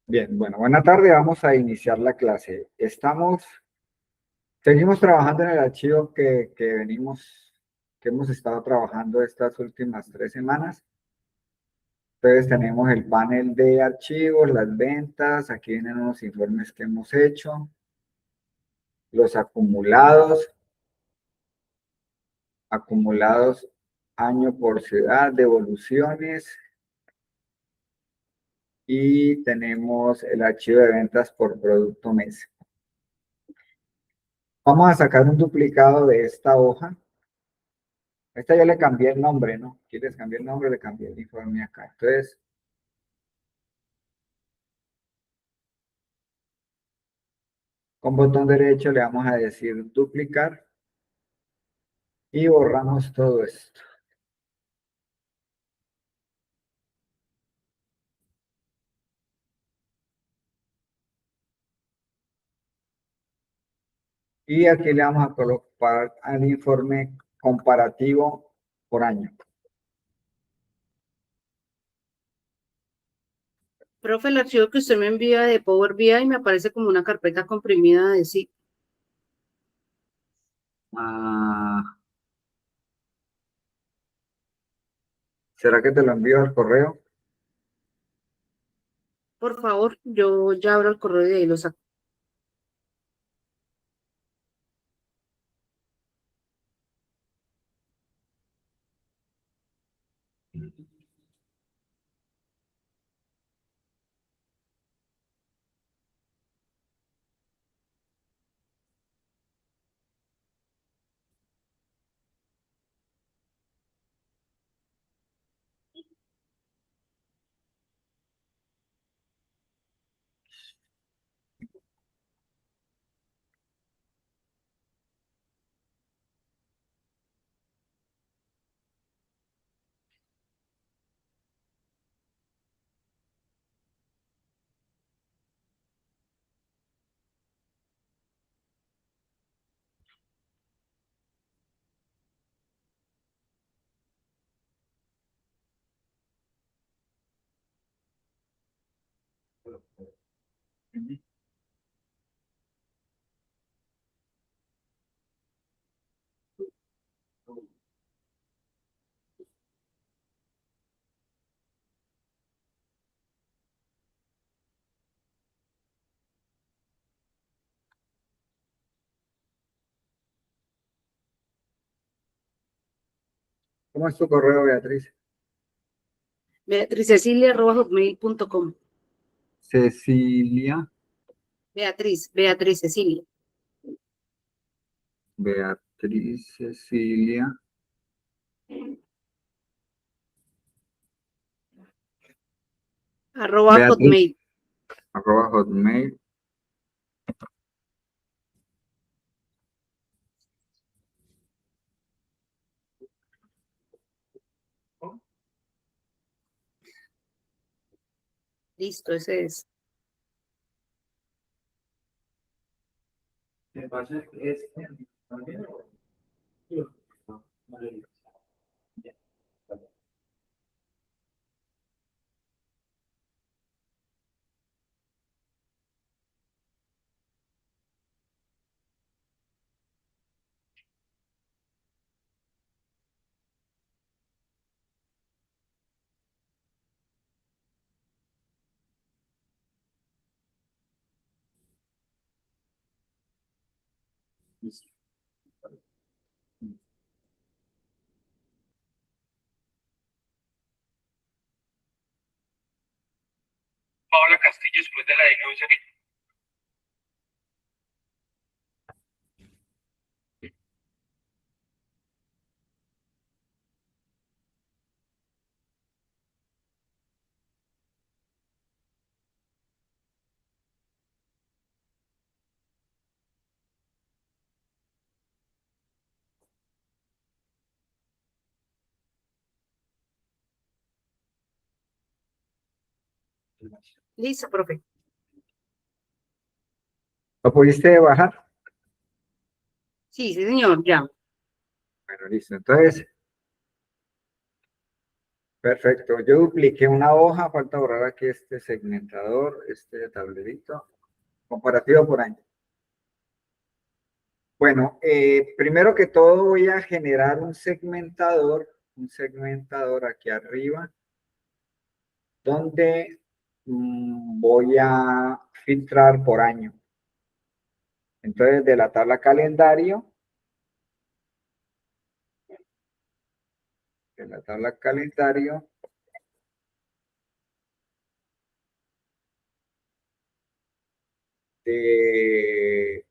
Bien, bueno, buena tarde. Vamos a iniciar la clase. Seguimos trabajando en el archivo que hemos estado trabajando estas últimas 3 semanas. Entonces tenemos el panel de archivos, las ventas, aquí vienen unos informes que hemos hecho, los acumulados año por ciudad, devoluciones, y tenemos el archivo de ventas por producto mes. Vamos a sacar un duplicado de esta hoja. Esta yo le cambié el nombre, ¿no? ¿Quieres cambiar el nombre? Le cambié el informe acá. Entonces, con botón derecho le vamos a decir duplicar y borramos todo esto. Y aquí le vamos a colocar al informe comparativo por año. Profe, el archivo que usted me envía de Power BI me aparece como una carpeta comprimida de sí. ¿Será que te lo envío al correo? Por favor, yo ya abro el correo y de ahí lo saco. ¿Cómo es tu correo, Beatriz? BeatriceCecilia@hotmail.com. Cecilia, Beatriz Cecilia. Beatriz Cecilia, Beatriz, @hotmail. @hotmail. Listo, ese es. Paola Castillo después de la denuncia que... Listo, profe. ¿Lo pudiste bajar? Sí, sí, señor, ya. Bueno, listo. Entonces, Perfecto. Yo dupliqué una hoja, falta borrar aquí este segmentador, este tablerito, comparativo por año. Bueno, primero que todo voy a generar un segmentador aquí arriba, donde voy a filtrar por año. Entonces, de la tabla calendario, de la tabla calendario, de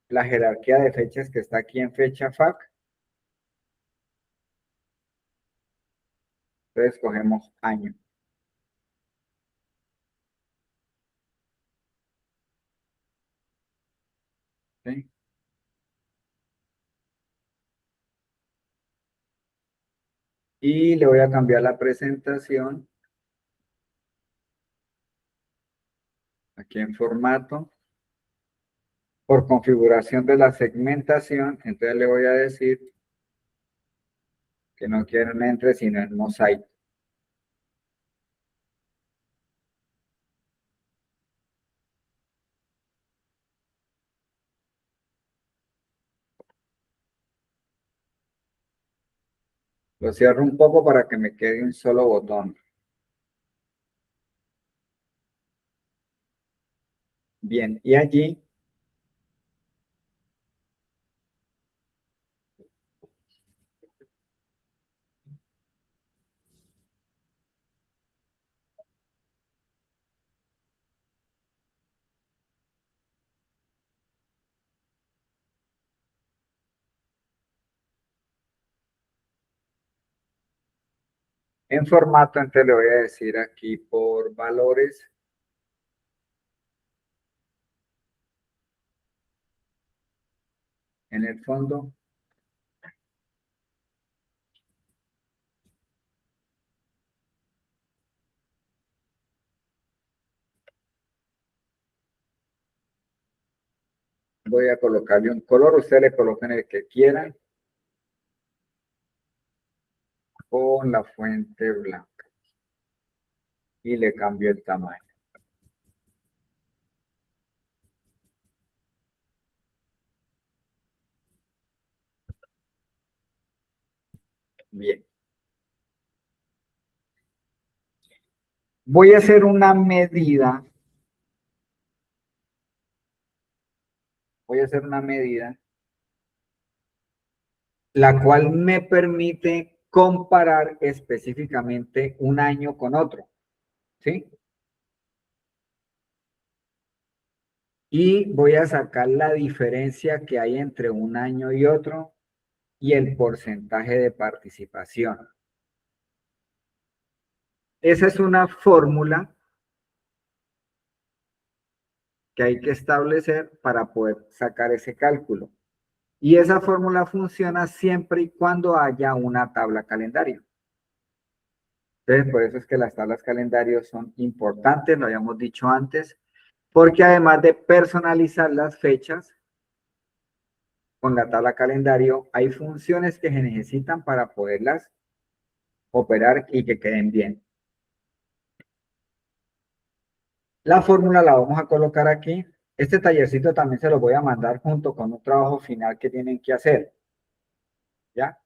la jerarquía de fechas que está aquí en fecha FAC, entonces cogemos año. ¿Sí? Y le voy a cambiar la presentación aquí en formato por configuración de la segmentación. Entonces le voy a decir que no quiero un entre sino en mosaico. Lo cierro un poco para que me quede un solo botón. Bien, y allí en formato, entonces le voy a decir aquí por valores. En el fondo, voy a colocarle un color. Ustedes le colocan el que quieran con la fuente blanca. Y le cambio el tamaño. Bien. Voy a hacer una medida. Voy a hacer una medida la cual me permite comparar específicamente un año con otro. ¿Sí? Y voy a sacar la diferencia que hay entre un año y otro y el porcentaje de participación. Esa es una fórmula que hay que establecer para poder sacar ese cálculo. Y esa fórmula funciona siempre y cuando haya una tabla calendario. Entonces, por eso es que las tablas calendario son importantes, lo habíamos dicho antes, porque además de personalizar las fechas con la tabla calendario, hay funciones que se necesitan para poderlas operar y que queden bien. La fórmula la vamos a colocar aquí. Este tallercito también se lo voy a mandar junto con un trabajo final que tienen que hacer. ¿Ya?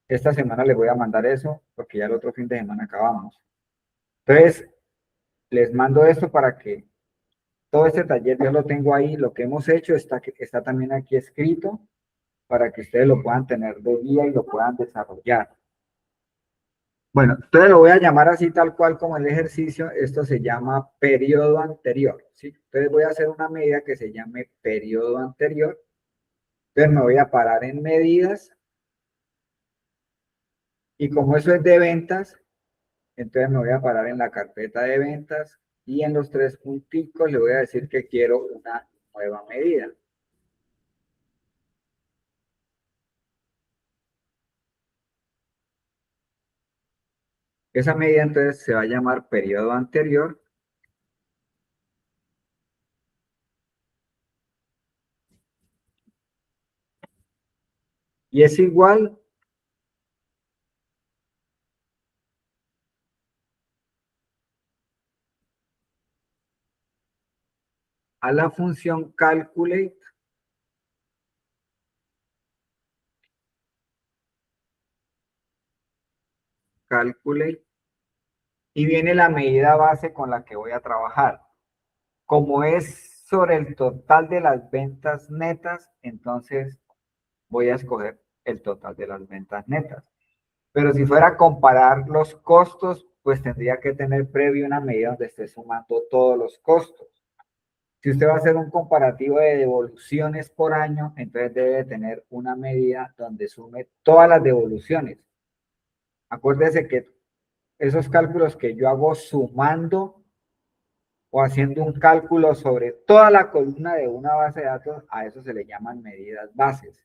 Esta semana les voy a mandar eso porque ya el otro fin de semana acabamos. Entonces, les mando esto para que todo este taller yo lo tengo ahí. Lo que hemos hecho está también aquí escrito para que ustedes lo puedan tener de guía y lo puedan desarrollar. Bueno, entonces lo voy a llamar así tal cual como el ejercicio. Esto se llama periodo anterior, ¿sí? Entonces voy a hacer una medida que se llame periodo anterior. Entonces me voy a parar en medidas. Y como eso es de ventas, entonces me voy a parar en la carpeta de ventas y en los tres punticos le voy a decir que quiero una nueva medida. Esa medida entonces se va a llamar periodo anterior. Y es igual a la función calculate y viene la medida base con la que voy a trabajar. Como es sobre el total de las ventas netas, entonces voy a escoger el total de las ventas netas. Pero si fuera a comparar los costos, pues tendría que tener previo una medida donde esté sumando todos los costos. Si usted va a hacer un comparativo de devoluciones por año, entonces debe tener una medida donde sume todas las devoluciones. Acuérdese que esos cálculos que yo hago sumando o haciendo un cálculo sobre toda la columna de una base de datos, a eso se le llaman medidas bases.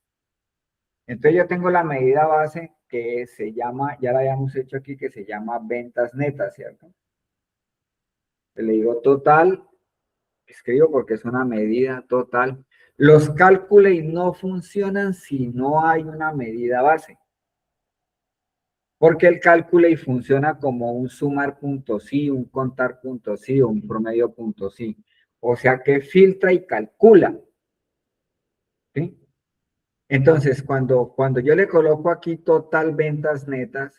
Entonces yo tengo la medida base que se llama, ya la habíamos hecho aquí, que se llama ventas netas, ¿cierto? Le digo total, escribo porque es una medida total. Los cálculos no funcionan si no hay una medida base. Porque el cálculo funciona como un sumar punto sí, un contar punto sí o un promedio punto sí. O sea que filtra y calcula. ¿Sí? Entonces, cuando yo le coloco aquí total ventas netas,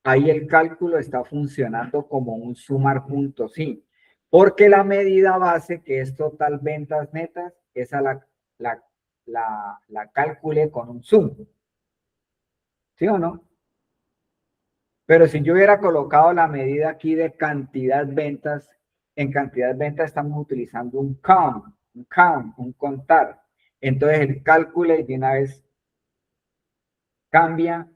ahí el cálculo está funcionando como un sumar punto sí. Porque la medida base, que es total ventas netas, esa la calculé con un sum. ¿Sí o no? Pero si yo hubiera colocado la medida aquí de cantidad ventas, en cantidad ventas estamos utilizando un count, un contar. Entonces el cálculo de una vez cambia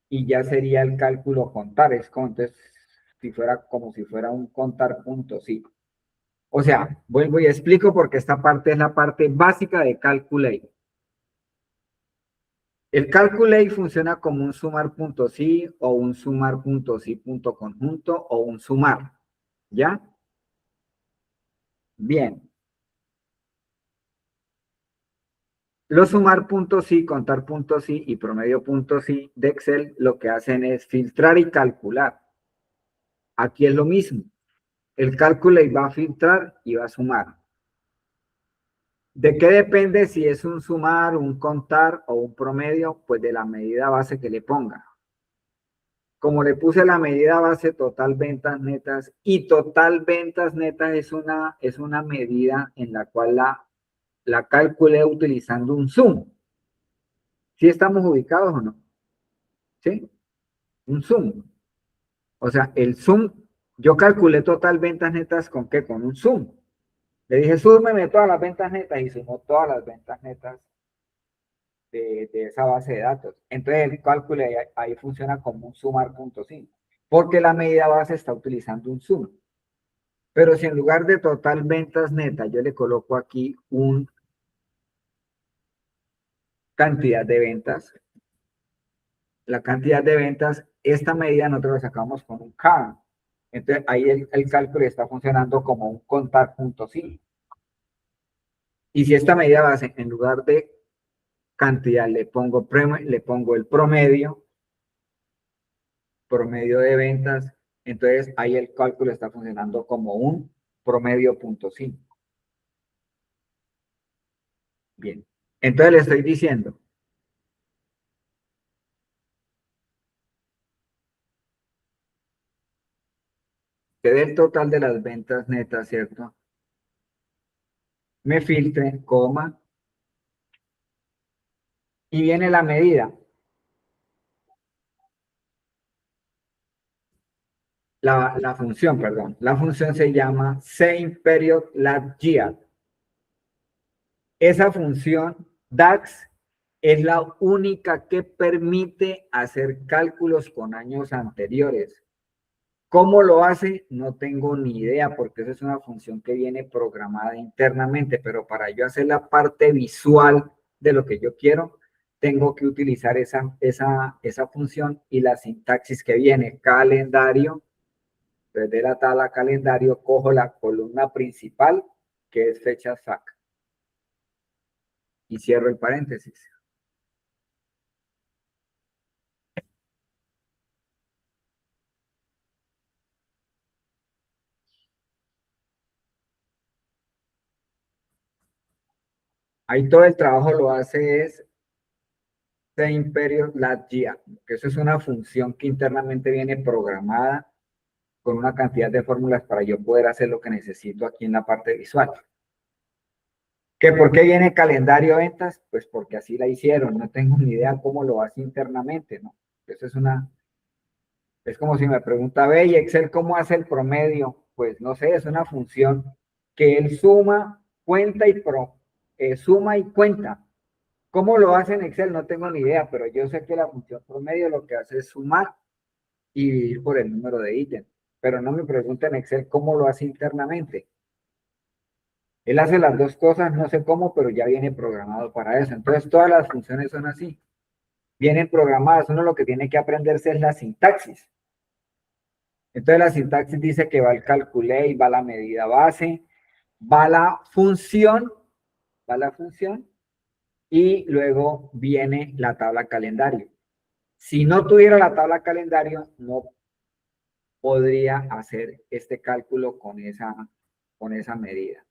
y ya sería el cálculo contar. Es como, entonces, si fuera como si fuera un contar punto, sí. O sea, vuelvo y explico porque esta parte es la parte básica de calculate. El calculate funciona como un sumar punto sí o un sumar punto sí punto conjunto o un sumar. ¿Ya? Bien. Los sumar puntos sí, contar puntos sí y promedio puntos sí de Excel lo que hacen es filtrar y calcular. Aquí es lo mismo. El cálculo va a filtrar y va a sumar. ¿De qué depende si es un sumar, un contar o un promedio? Pues de la medida base que le ponga. Como le puse la medida base total ventas netas y total ventas netas es una medida en la cual la calculé utilizando un sum. ¿Sí estamos ubicados o no? ¿Sí? Un sum. O sea, el sum, yo calculé total ventas netas con qué? Con un sum. Le dije, súmeme todas las ventas netas y sumó todas las ventas netas de esa base de datos. Entonces el cálculo ahí funciona como un sumar punto sí, porque la medida base está utilizando un sum. Pero si en lugar de total ventas netas yo le coloco aquí un cantidad de ventas, la cantidad de ventas, esta medida nosotros la sacamos con un count. Entonces ahí el cálculo está funcionando como un contar punto sí. Y si esta medida base, en lugar de cantidad, le pongo el promedio de ventas, entonces ahí el cálculo está funcionando como un promedio punto cinco. Bien. Entonces le estoy diciendo que del total de las ventas netas, ¿cierto? Me filtre, coma, y viene la medida. La función, perdón. La función se llama Same Period Last Year. Esa función DAX es la única que permite hacer cálculos con años anteriores. ¿Cómo lo hace? No tengo ni idea porque esa es una función que viene programada internamente, pero para yo hacer la parte visual de lo que yo quiero, tengo que utilizar esa función y la sintaxis que viene, calendario. Desde la tabla calendario cojo la columna principal, que es fecha SAC, y cierro el paréntesis. Ahí todo el trabajo lo hace es same period last year, que eso es una función que internamente viene programada con una cantidad de fórmulas para yo poder hacer lo que necesito aquí en la parte visual. ¿Que por qué viene calendario de ventas? Pues porque así la hicieron, no tengo ni idea cómo lo hace internamente, ¿no? Eso es como si me pregunta, ve, ¿y Excel cómo hace el promedio? Pues no sé, es una función que él suma, cuenta suma y cuenta. ¿Cómo lo hace en Excel? No tengo ni idea, pero yo sé que la función promedio lo que hace es sumar y dividir por el número de ítems. Pero no me pregunta en Excel cómo lo hace internamente. Él hace las dos cosas, no sé cómo, pero ya viene programado para eso. Entonces, todas las funciones son así. Vienen programadas. Uno lo que tiene que aprenderse es la sintaxis. Entonces, la sintaxis dice que va el calculate, va la medida base, va la función, y luego viene la tabla calendario. Si no tuviera la tabla calendario, no podría hacer este cálculo con esa medida.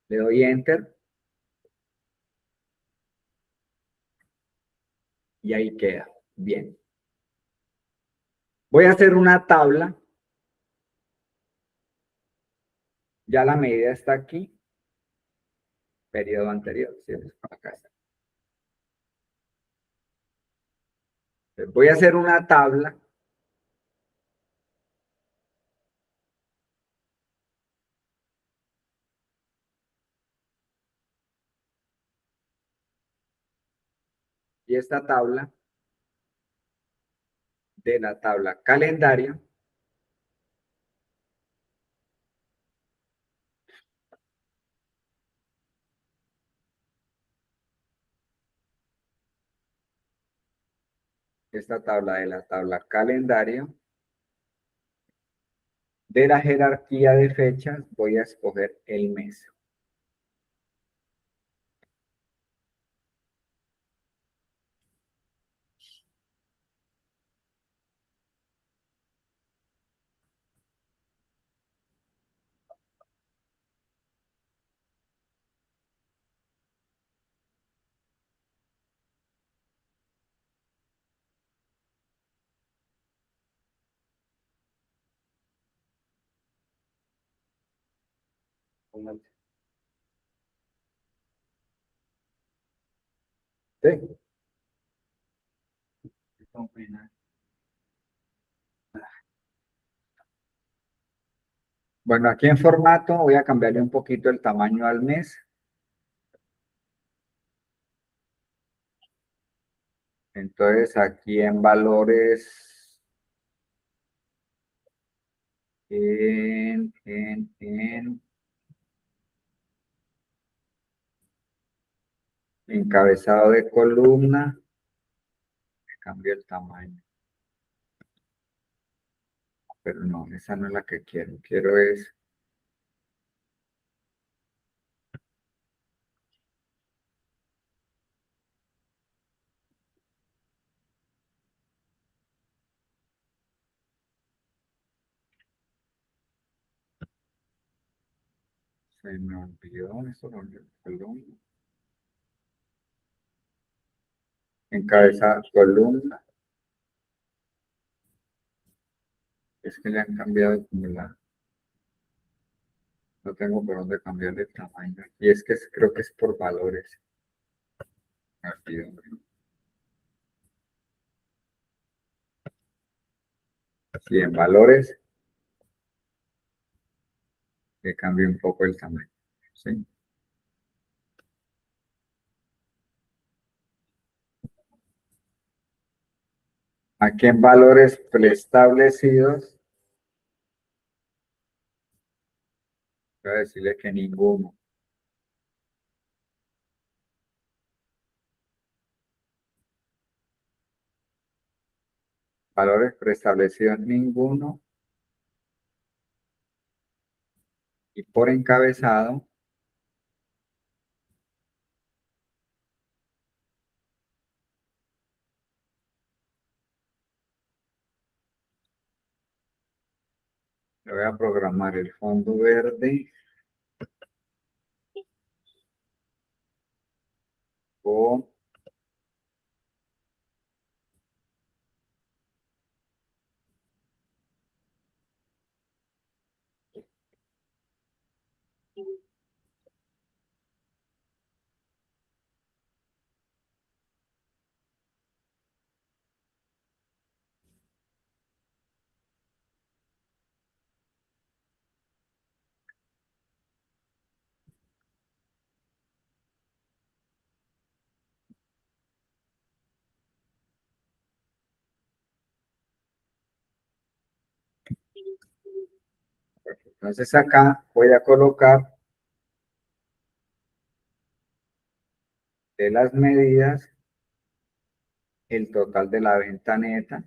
Le doy enter y ahí queda. Bien. Voy a hacer una tabla. Ya la medida está aquí. Periodo anterior. ¿Sí? Acá está. Voy a hacer una tabla. Y esta tabla de la tabla calendario. Esta tabla de la tabla calendario. De la jerarquía de fechas voy a escoger el mes. ¿Sí? Bueno, aquí en formato voy a cambiarle un poquito el tamaño al mes. Entonces aquí en valores, en encabezado de columna, cambio el tamaño. Pero no, esa no es la que quiero. Quiero es se me olvidó eso, columna. Encabezado, columna. Es que le han cambiado como no tengo por dónde cambiarle el tamaño. Y es que creo que es por valores. Me olvidó. Sí, en valores le cambio un poco el tamaño. ¿Sí? Aquí en valores preestablecidos, voy a decirle que ninguno. Valores preestablecidos ninguno. Y por encabezado, le voy a programar el fondo verde. O entonces acá voy a colocar de las medidas el total de la venta neta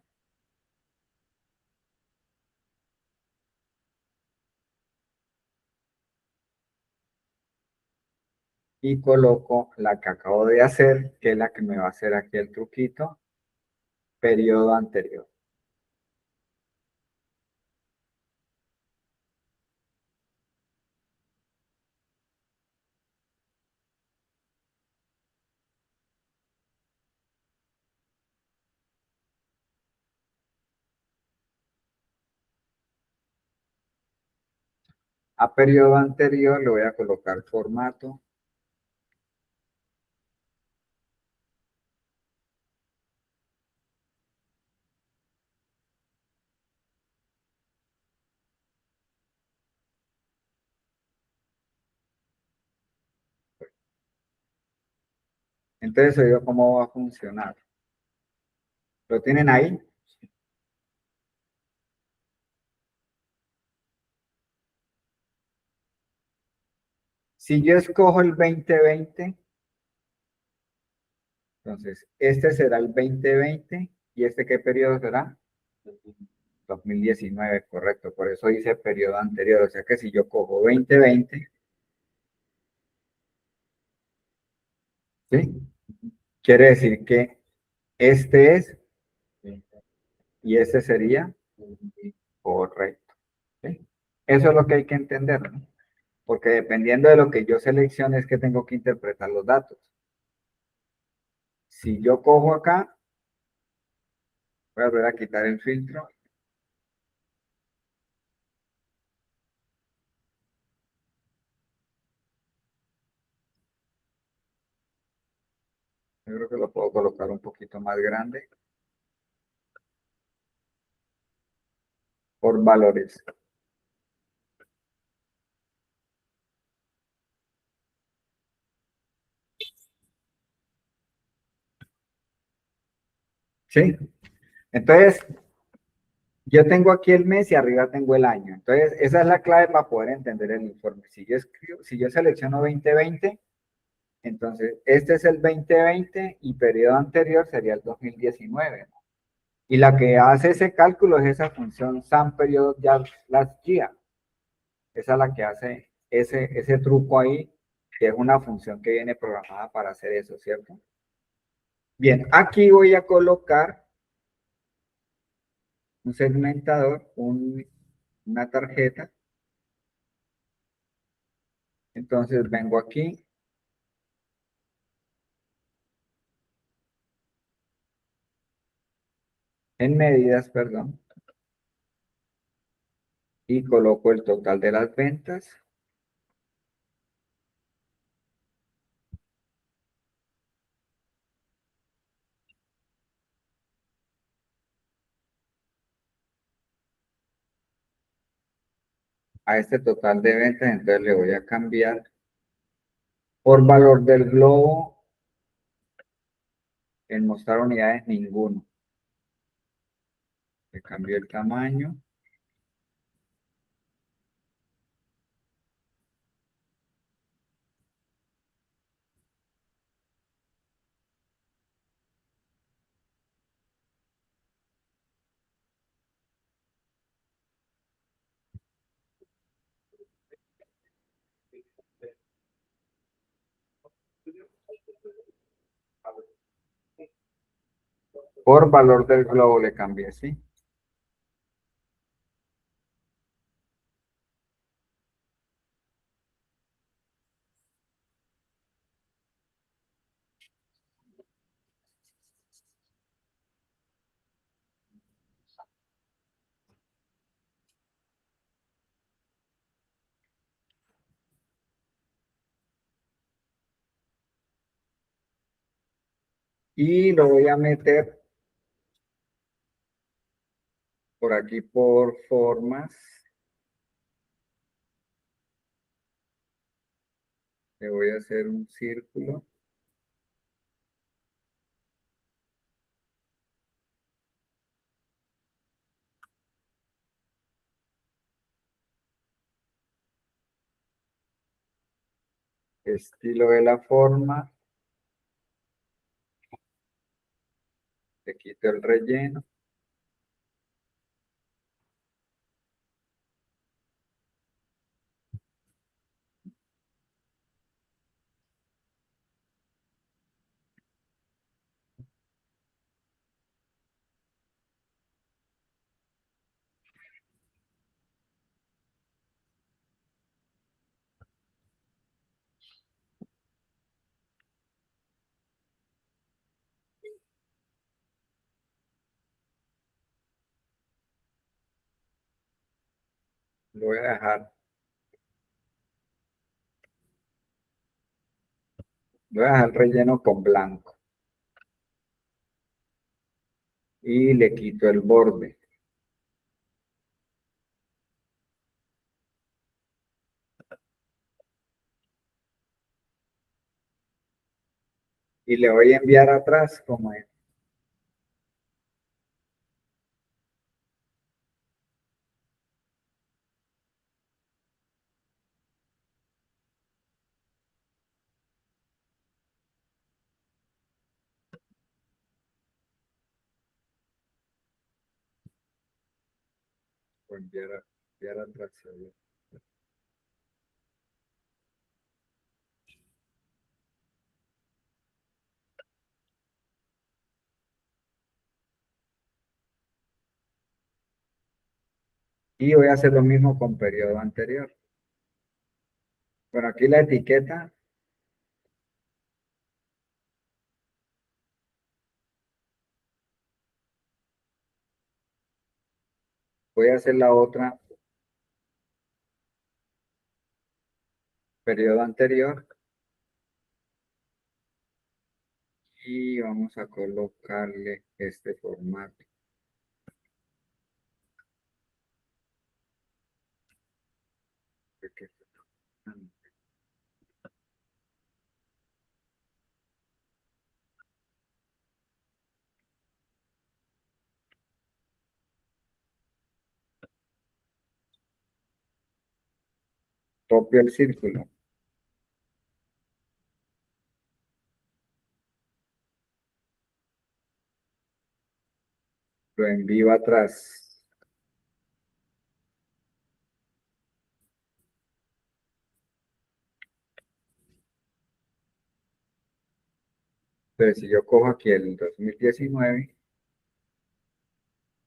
y coloco la que acabo de hacer, que es la que me va a hacer aquí el truquito, periodo anterior. A periodo anterior le voy a colocar formato. Entonces, oigo cómo va a funcionar. ¿Lo tienen ahí? Si yo escojo el 2020, entonces este será el 2020 y este ¿qué periodo será? 2019, correcto. Por eso dice periodo anterior. O sea que si yo cojo 2020, ¿sí? Quiere decir que este es y este sería correcto. ¿Sí? Eso es lo que hay que entender, ¿no? Porque dependiendo de lo que yo seleccione es que tengo que interpretar los datos. Si yo cojo acá, voy a volver a quitar el filtro. Yo creo que lo puedo colocar un poquito más grande por valores. ¿Sí? Entonces, yo tengo aquí el mes y arriba tengo el año. Entonces, esa es la clave para poder entender el informe. Si yo selecciono 2020, entonces este es el 2020 y periodo anterior sería el 2019, ¿no? Y la que hace ese cálculo es esa función SUM periodo last year. Esa es la que hace ese truco ahí, que es una función que viene programada para hacer eso, ¿cierto? Bien, aquí voy a colocar un segmentador, una tarjeta. Entonces vengo aquí, en medidas, perdón, y coloco el total de las ventas. A este total de ventas, entonces le voy a cambiar por valor del globo, en mostrar unidades, ninguno. Le cambio el tamaño. Por valor del globo le cambié, ¿sí? Y lo voy a meter por aquí por formas. Le voy a hacer un círculo. Estilo de la forma. Le quito el relleno. Lo voy a dejar. Voy a dejar el relleno con blanco. Y le quito el borde. Y le voy a enviar atrás como es. O enviar atrás. ¿Sí? Y voy a hacer lo mismo con periodo anterior. Bueno, aquí la etiqueta. Voy a hacer la otra. Periodo anterior. Y vamos a colocarle este formato. Copio el círculo. Lo envío atrás. Entonces, si yo cojo aquí el 2019,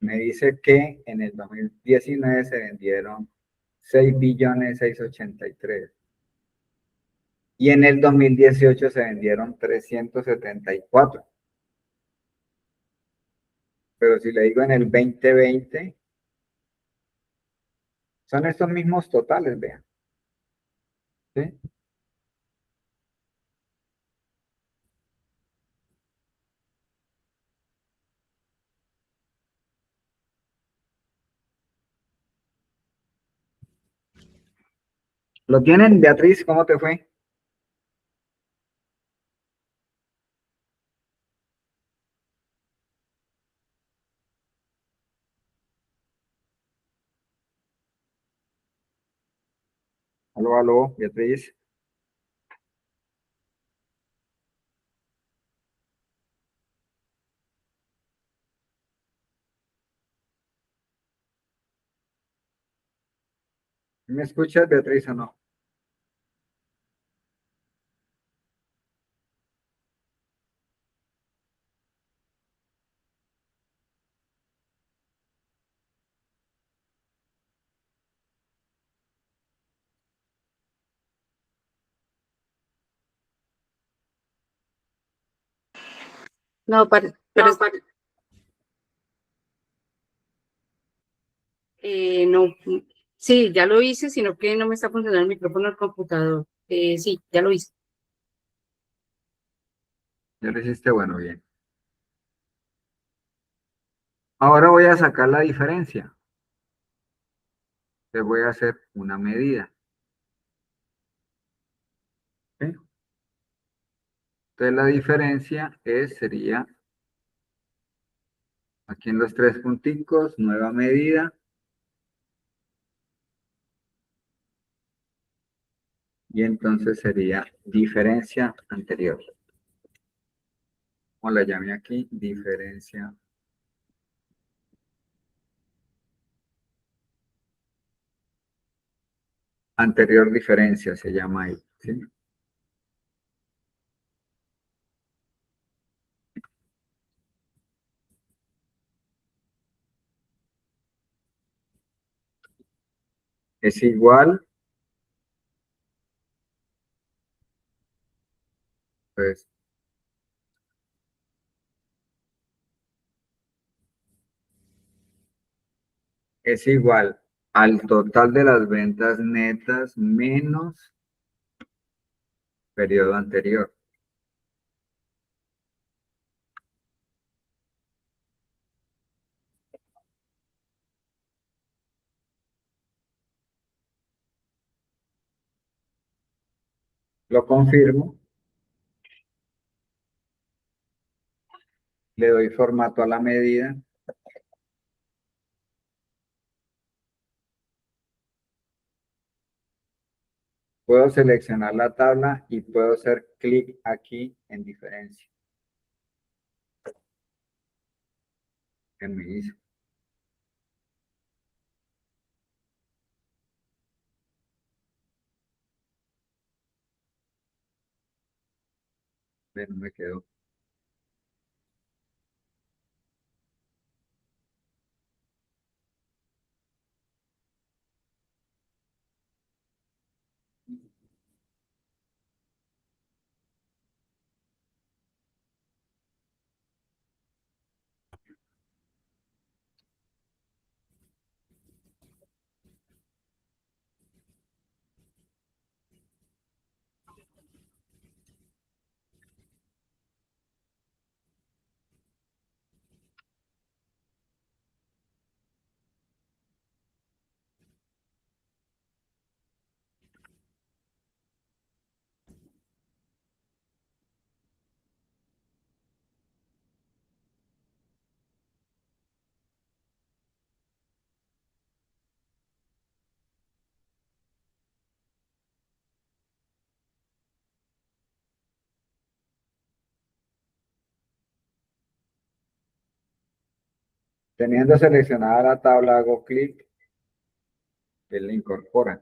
me dice que en el 2019 se vendieron 6.683.000. Y en el 2018 se vendieron 374. Pero si le digo en el 2020, son estos mismos totales, vean. ¿Sí? ¿Lo tienen, Beatriz? ¿Cómo te fue? Aló, aló, Beatriz. ¿Me escuchas, Beatriz, o no? No, pero no, sí, ya lo hice, sino que no me está funcionando el micrófono del computador. Sí, ya lo hice. Ya lo hiciste, bueno, bien. Ahora voy a sacar la diferencia. Les voy a hacer una medida. ¿Sí? Entonces la diferencia sería aquí en los tres punticos, nueva medida. Y entonces sería diferencia anterior. O la llamé aquí, diferencia. Anterior diferencia se llama ahí. ¿Sí? Es igual, pues, es igual al total de las ventas netas menos periodo anterior. Lo confirmo, le doy formato a la medida. Puedo seleccionar la tabla y puedo hacer clic aquí en diferencia. ¿Qué me hizo? No me quedó. Teniendo seleccionada la tabla, hago clic, él la incorpora.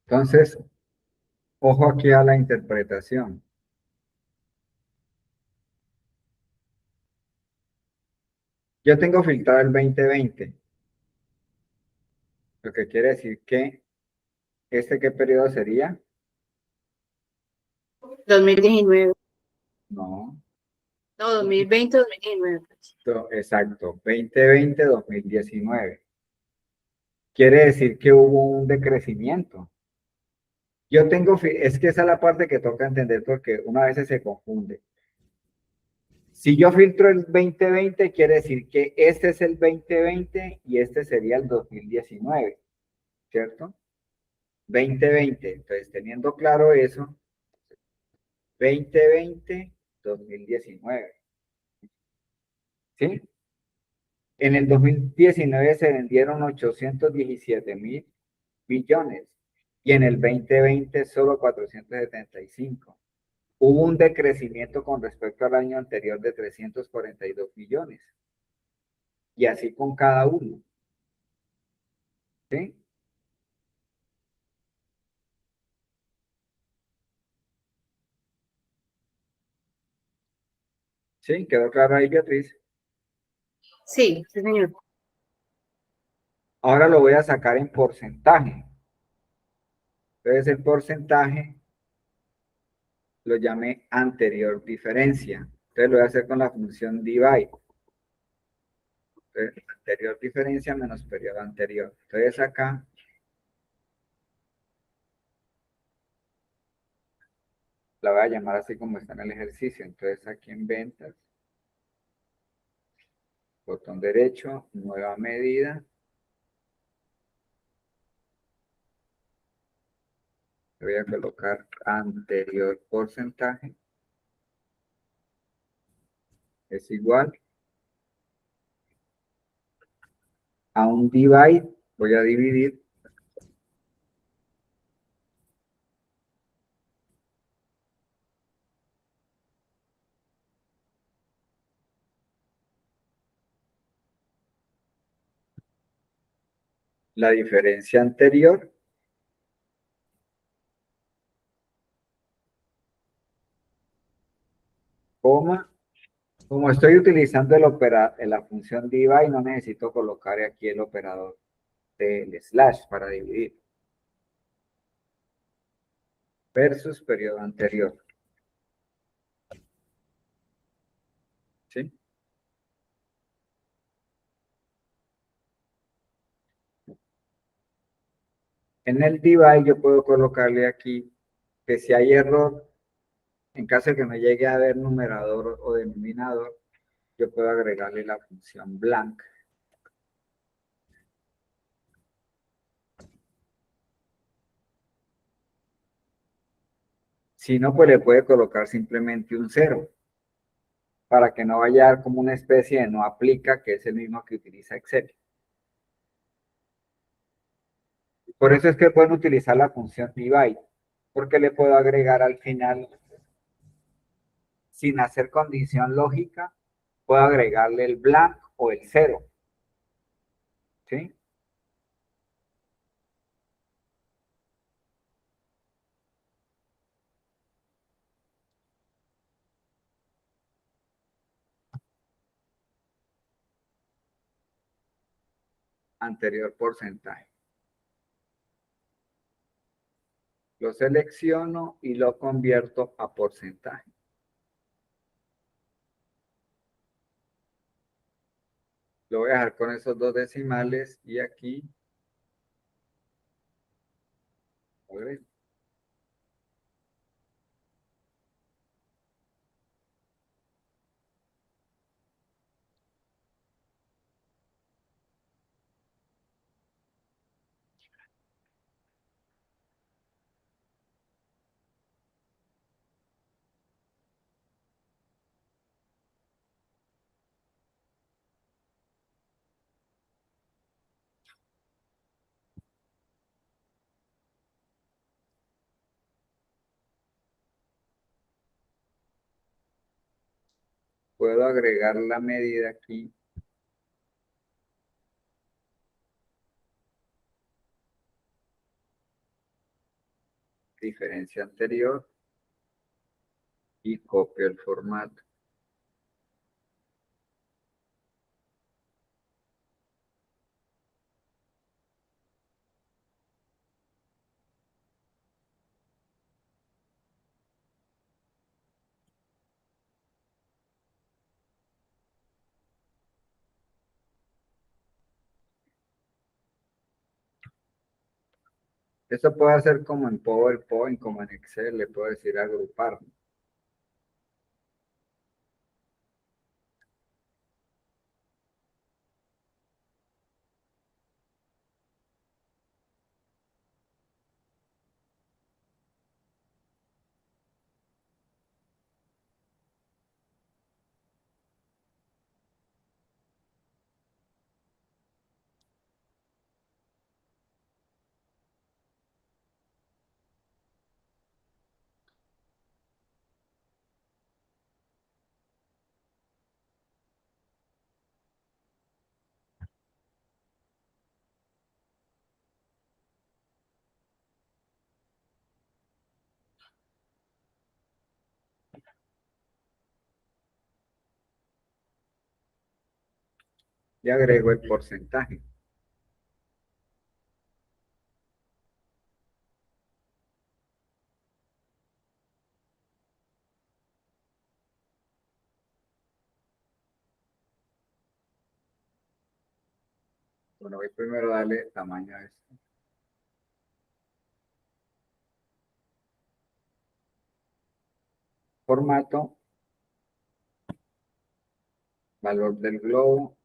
Entonces, ojo aquí a la interpretación. Yo tengo filtrado el 2020, lo que quiere decir que ¿qué periodo sería? 2019. No, No, 2020, 2019. exacto, 2020-2019. Quiere decir que hubo un decrecimiento. Es que esa es la parte que toca entender porque una vez se confunde. Si yo filtro el 2020, quiere decir que este es el 2020 y este sería el 2019, ¿cierto? 2020. Entonces, teniendo claro eso, 2020-2019. ¿Sí? En el 2019 se vendieron 817.000 millones y en el 2020 solo 475. Hubo un decrecimiento con respecto al año anterior de 342 millones. Y así con cada uno. ¿Sí? ¿Sí? ¿Quedó claro ahí, Beatriz? Sí, sí, señor. Ahora lo voy a sacar en porcentaje. Entonces el porcentaje lo llamé anterior diferencia. Entonces lo voy a hacer con la función divide. Entonces, anterior diferencia menos periodo anterior. Entonces acá la voy a llamar así como está en el ejercicio. Entonces aquí en ventas, botón derecho, nueva medida. Le voy a colocar anterior porcentaje. Es igual a un divide. Voy a dividir la diferencia anterior coma. Como estoy utilizando la función divide, no necesito colocar aquí el operador del slash para dividir. Versus periodo anterior. ¿Sí? En el divide yo puedo colocarle aquí que si hay error, en caso de que no llegue a haber numerador o denominador, yo puedo agregarle la función blank. Si no, pues le puede colocar simplemente un cero, para que no vaya a dar como una especie de no aplica, que es el mismo que utiliza Excel. Por eso es que pueden utilizar la función divide, porque le puedo agregar al final, sin hacer condición lógica, puedo agregarle el blank o el cero. ¿Sí? Anterior porcentaje. Lo selecciono y lo convierto a porcentaje. Lo voy a dejar con esos dos decimales y aquí agrego. Puedo agregar la medida aquí. Diferencia anterior y copio el formato. Esto puede hacer como en PowerPoint, como en Excel, le puedo decir agrupar. Y agrego el porcentaje. Bueno, voy primero a darle tamaño a esto. Formato, valor del globo.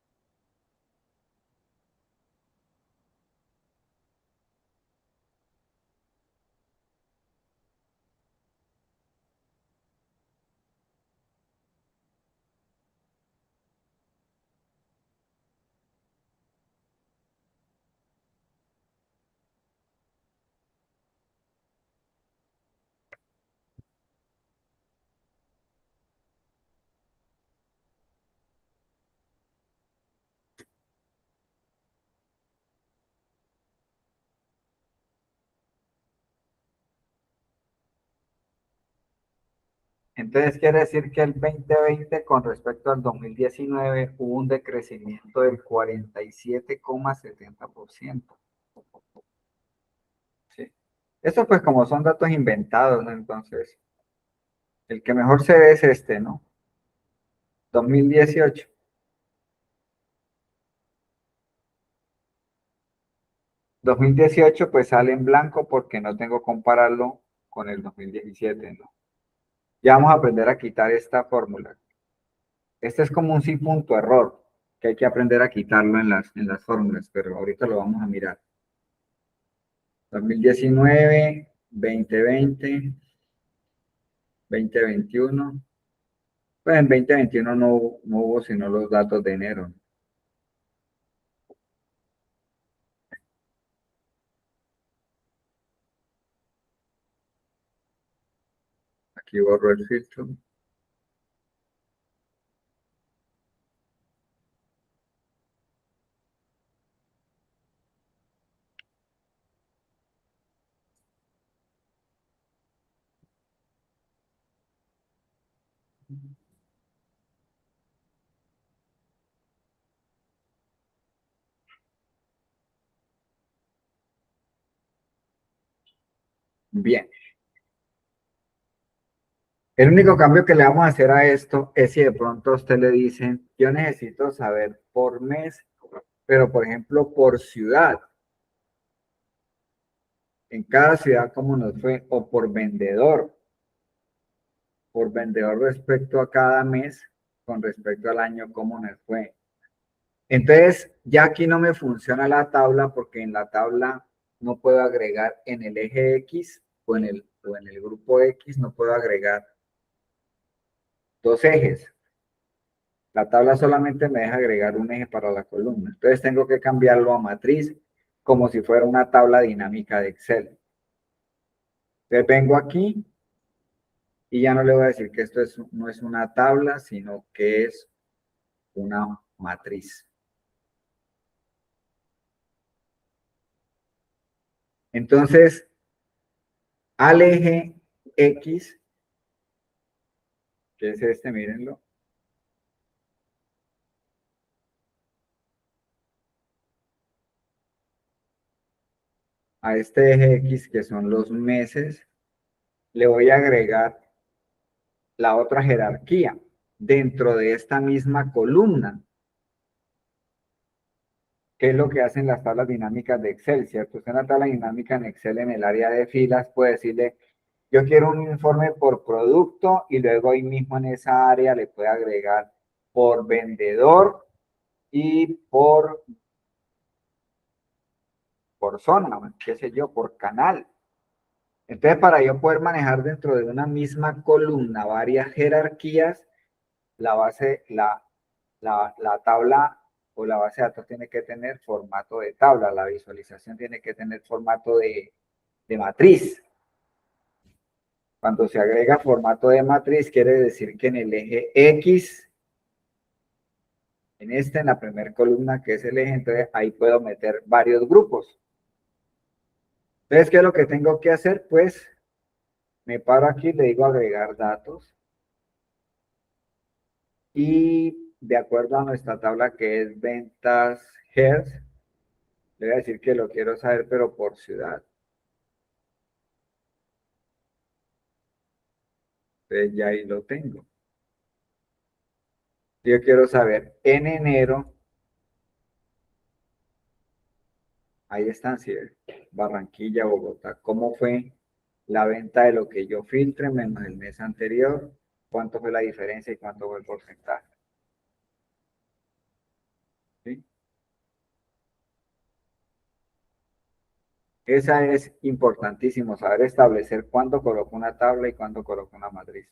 Entonces quiere decir que el 2020 con respecto al 2019 hubo un decrecimiento del 47,70%. ¿Sí? Esto pues como son datos inventados, ¿no? Entonces, el que mejor se ve es este, ¿no? 2018. 2018 pues sale en blanco porque no tengo que compararlo con el 2017, ¿no? Ya vamos a aprender a quitar esta fórmula. Este es como un sí punto error, que hay que aprender a quitarlo en las fórmulas, pero ahorita lo vamos a mirar. 2019, 2020, 2021. Pues en 2021 no hubo sino los datos de enero. Aquí borro el filtro. Bien. El único cambio que le vamos a hacer a esto es si de pronto a usted le dicen, yo necesito saber por mes, pero por ejemplo por ciudad, en cada ciudad cómo nos fue, o por vendedor respecto a cada mes, con respecto al año, cómo nos fue. Entonces, ya aquí no me funciona la tabla porque en la tabla no puedo agregar en el eje X o en el grupo X, no puedo agregar dos ejes. La tabla solamente me deja agregar un eje para la columna. Entonces tengo que cambiarlo a matriz como si fuera una tabla dinámica de Excel. Entonces vengo aquí y ya no le voy a decir que no es una tabla, sino que es una matriz. Entonces, al eje X, que es este, mírenlo, a este eje X, que son los meses, le voy a agregar la otra jerarquía dentro de esta misma columna, que es lo que hacen las tablas dinámicas de Excel, ¿cierto? Usted en la tabla dinámica en Excel, en el área de filas, puede decirle, yo quiero un informe por producto y luego ahí mismo en esa área le puede agregar por vendedor y por zona, qué sé yo, por canal. Entonces, para yo poder manejar dentro de una misma columna varias jerarquías, la base, la tabla o la base de datos tiene que tener formato de tabla, la visualización tiene que tener formato de matriz. Cuando se agrega formato de matriz, quiere decir que en el eje X, en la primera columna que es el eje, entonces ahí puedo meter varios grupos. Entonces, ¿qué es lo que tengo que hacer? Pues me paro aquí, le digo agregar datos y de acuerdo a nuestra tabla que es ventas Hertz, le voy a decir que lo quiero saber, pero por ciudad. Entonces ya ahí lo tengo. Yo quiero saber en enero Ahí están, sí, Barranquilla, Bogotá. ¿Cómo fue la venta de lo que yo filtre menos el mes anterior? ¿Cuánto fue la diferencia y cuánto fue el porcentaje? ¿Sí? Esa es importantísimo, saber establecer cuándo coloco una tabla y cuándo coloco una matriz.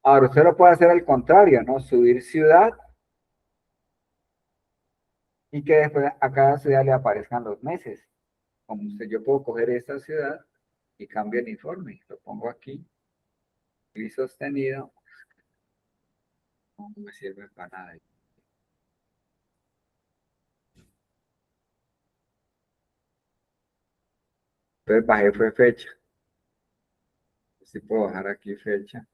Ahora, usted lo puede hacer al contrario, ¿no? Subir ciudad y que después a cada ciudad le aparezcan los meses. Como usted, yo puedo coger esta ciudad y cambio el informe. Lo pongo aquí, y sostenido, no me sirve para nada. Entonces bajé fue fecha. Si puedo bajar aquí fecha.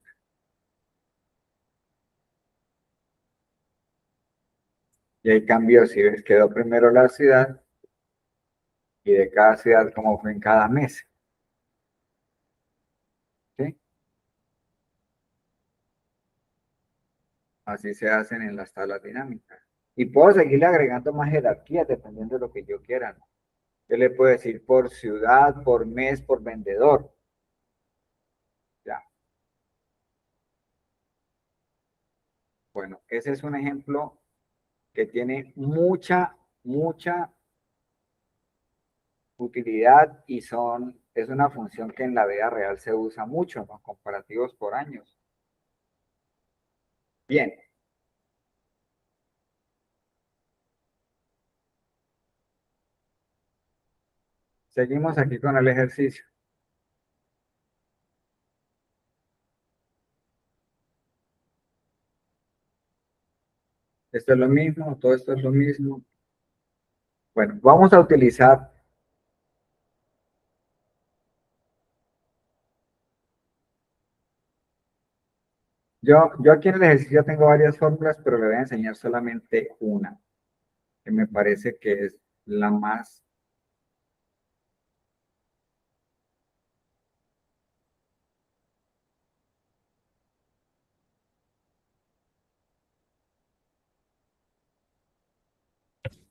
Y ahí cambió, si ves, quedó primero la ciudad y de cada ciudad como fue en cada mes. ¿Sí? Así se hacen en las tablas dinámicas. Y puedo seguirle agregando más jerarquías dependiendo de lo que yo quiera, ¿no? Yo le puedo decir por ciudad, por mes, por vendedor. Ya. Bueno, ese es un ejemplo que tiene mucha utilidad y es una función que en la vida real se usa mucho, ¿no? Comparativos por años. Bien. Seguimos aquí con el ejercicio. Esto es lo mismo, todo esto es lo mismo. Bueno, vamos a utilizar, yo aquí en el ejercicio tengo varias fórmulas, pero le voy a enseñar solamente una, que me parece que es la más.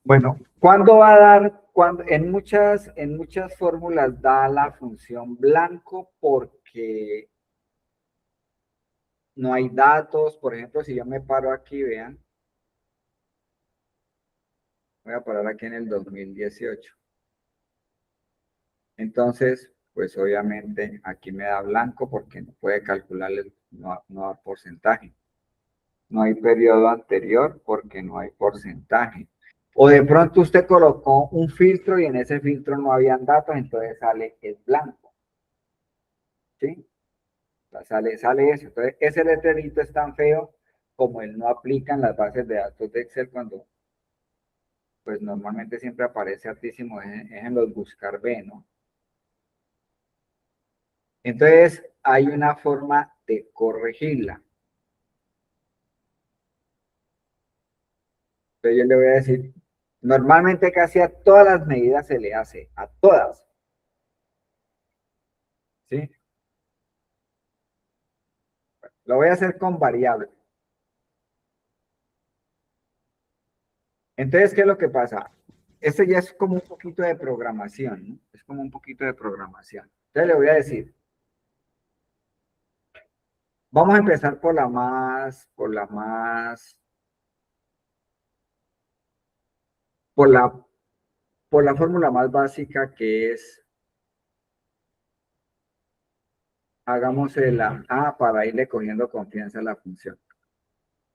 Bueno, ¿cuándo va a dar? En muchas fórmulas da la función blanco porque no hay datos. Por ejemplo, si yo me paro aquí, vean, voy a parar aquí en el 2018. Entonces, pues obviamente aquí me da blanco porque no puede calcularle, no da porcentaje. No hay periodo anterior porque no hay porcentaje. O de pronto usted colocó un filtro y en ese filtro no habían datos, entonces sale es blanco. ¿Sí? Sale eso. Entonces, ese letrerito es tan feo como él no aplica en las bases de datos de Excel cuando, pues normalmente siempre aparece altísimo es en los buscar B, ¿no? Entonces, hay una forma de corregirla. Entonces, yo le voy a decir, normalmente casi a todas las medidas se le hace, a todas, ¿sí? Lo voy a hacer con variables. Entonces, ¿qué es lo que pasa? Esto ya es como un poquito de programación, ¿no? Es como un poquito de programación. Entonces, le voy a decir, vamos a empezar por la, por la fórmula más básica que es, hagámosle la A para irle cogiendo confianza a la función.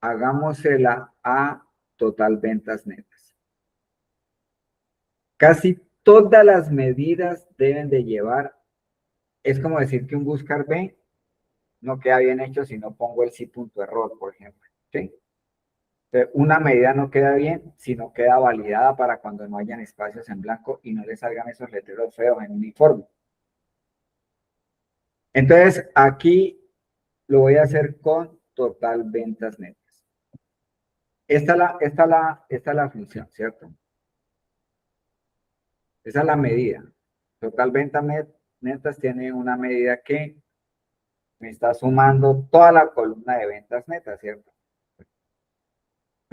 Hagámosle la A total ventas netas. Casi todas las medidas deben de llevar, es como decir que un buscar B no queda bien hecho si no pongo el sí punto error, por ejemplo. ¿Sí? Una medida no queda bien si no queda validada para cuando no hayan espacios en blanco y no le salgan esos letreros feos en un informe. Entonces, aquí lo voy a hacer con total ventas netas. Esta es la función, ¿cierto? Esa es la medida. Total ventas netas tiene una medida que me está sumando toda la columna de ventas netas, ¿cierto?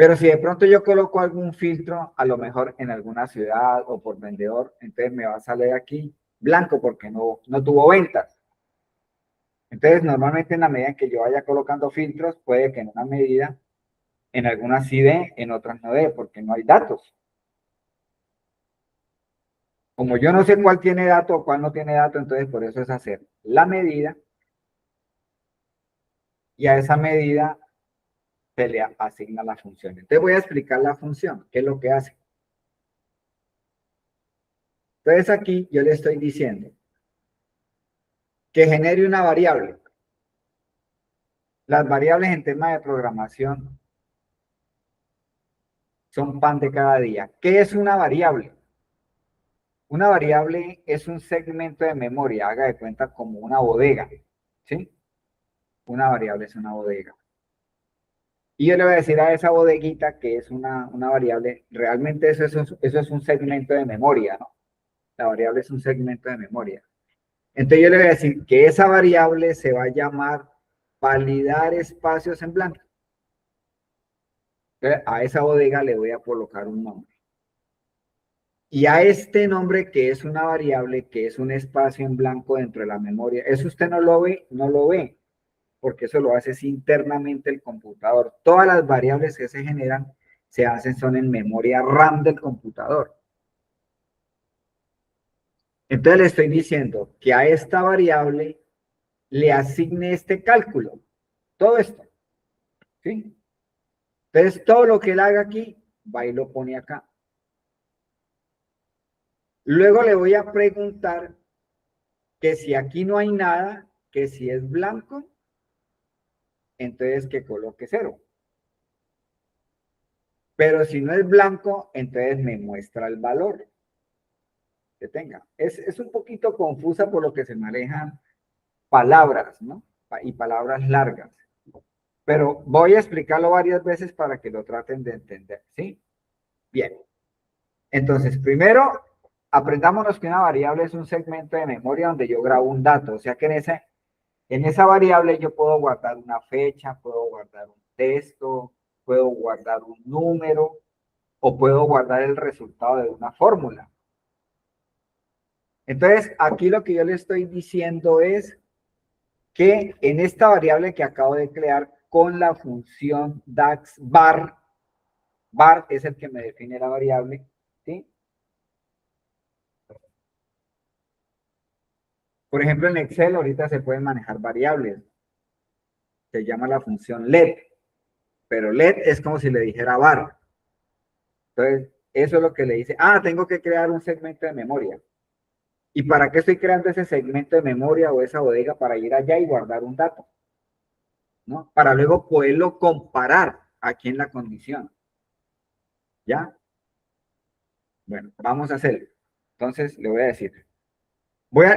Pero si de pronto yo coloco algún filtro, a lo mejor en alguna ciudad o por vendedor, entonces me va a salir aquí blanco porque no tuvo ventas. Entonces, normalmente en la medida en que yo vaya colocando filtros, puede que en una medida, en algunas sí dé, en otras no dé, porque no hay datos. Como yo no sé cuál tiene dato o cuál no tiene dato, entonces por eso es hacer la medida y a esa medida se le asigna la función. Entonces voy a explicar la función, qué es lo que hace. Entonces aquí yo le estoy diciendo que genere una variable. Las variables en tema de programación son pan de cada día. ¿Qué es una variable? Una variable es un segmento de memoria, haga de cuenta como una bodega, ¿sí? Una variable es una bodega. Y yo le voy a decir a esa bodeguita que es una variable, realmente eso es un segmento de memoria, ¿no? La variable es un segmento de memoria. Entonces yo le voy a decir que esa variable se va a llamar validar espacios en blanco. Entonces, a esa bodega le voy a colocar un nombre. Y a este nombre que es una variable, que es un espacio en blanco dentro de la memoria, eso usted no lo ve, no lo ve, porque eso lo hace internamente el computador. Todas las variables que se generan se hacen son en memoria RAM del computador. Entonces le estoy diciendo que a esta variable le asigne este cálculo, todo esto, ¿sí? Entonces todo lo que él haga aquí, va y lo pone acá. Luego le voy a preguntar que si aquí no hay nada, que si es blanco, entonces que coloque 0. Pero si no es blanco, entonces me muestra el valor que tenga. Es un poquito confusa por lo que se manejan palabras, ¿no? Y palabras largas. Pero voy a explicarlo varias veces para que lo traten de entender, ¿sí? Bien. Entonces, primero, aprendámonos que una variable es un segmento de memoria donde yo grabo un dato. O sea que en esa variable yo puedo guardar una fecha, puedo guardar un texto, puedo guardar un número o puedo guardar el resultado de una fórmula. Entonces, aquí lo que yo le estoy diciendo es que en esta variable que acabo de crear con la función DAX bar es el que me define la variable, ¿sí? Por ejemplo, en Excel ahorita se pueden manejar variables. Se llama la función LED, pero LED es como si le dijera bar. Entonces, eso es lo que le dice, tengo que crear un segmento de memoria. ¿Y para qué estoy creando ese segmento de memoria o esa bodega? Para ir allá y guardar un dato, ¿no? Para luego poderlo comparar aquí en la condición. ¿Ya? Bueno, vamos a hacerlo. Entonces, le voy a decir.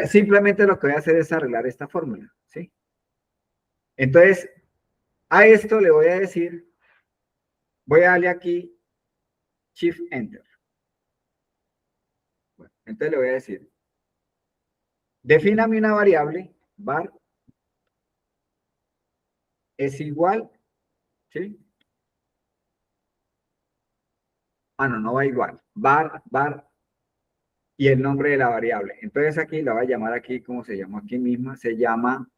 Simplemente lo que voy a hacer es arreglar esta fórmula, ¿sí? Entonces, a esto le voy a decir, voy a darle aquí Shift Enter. Bueno, entonces le voy a decir, defíname una variable, var es igual, ¿sí? No va igual. Var y el nombre de la variable. Entonces aquí la voy a llamar aquí, como se llama aquí misma, se llama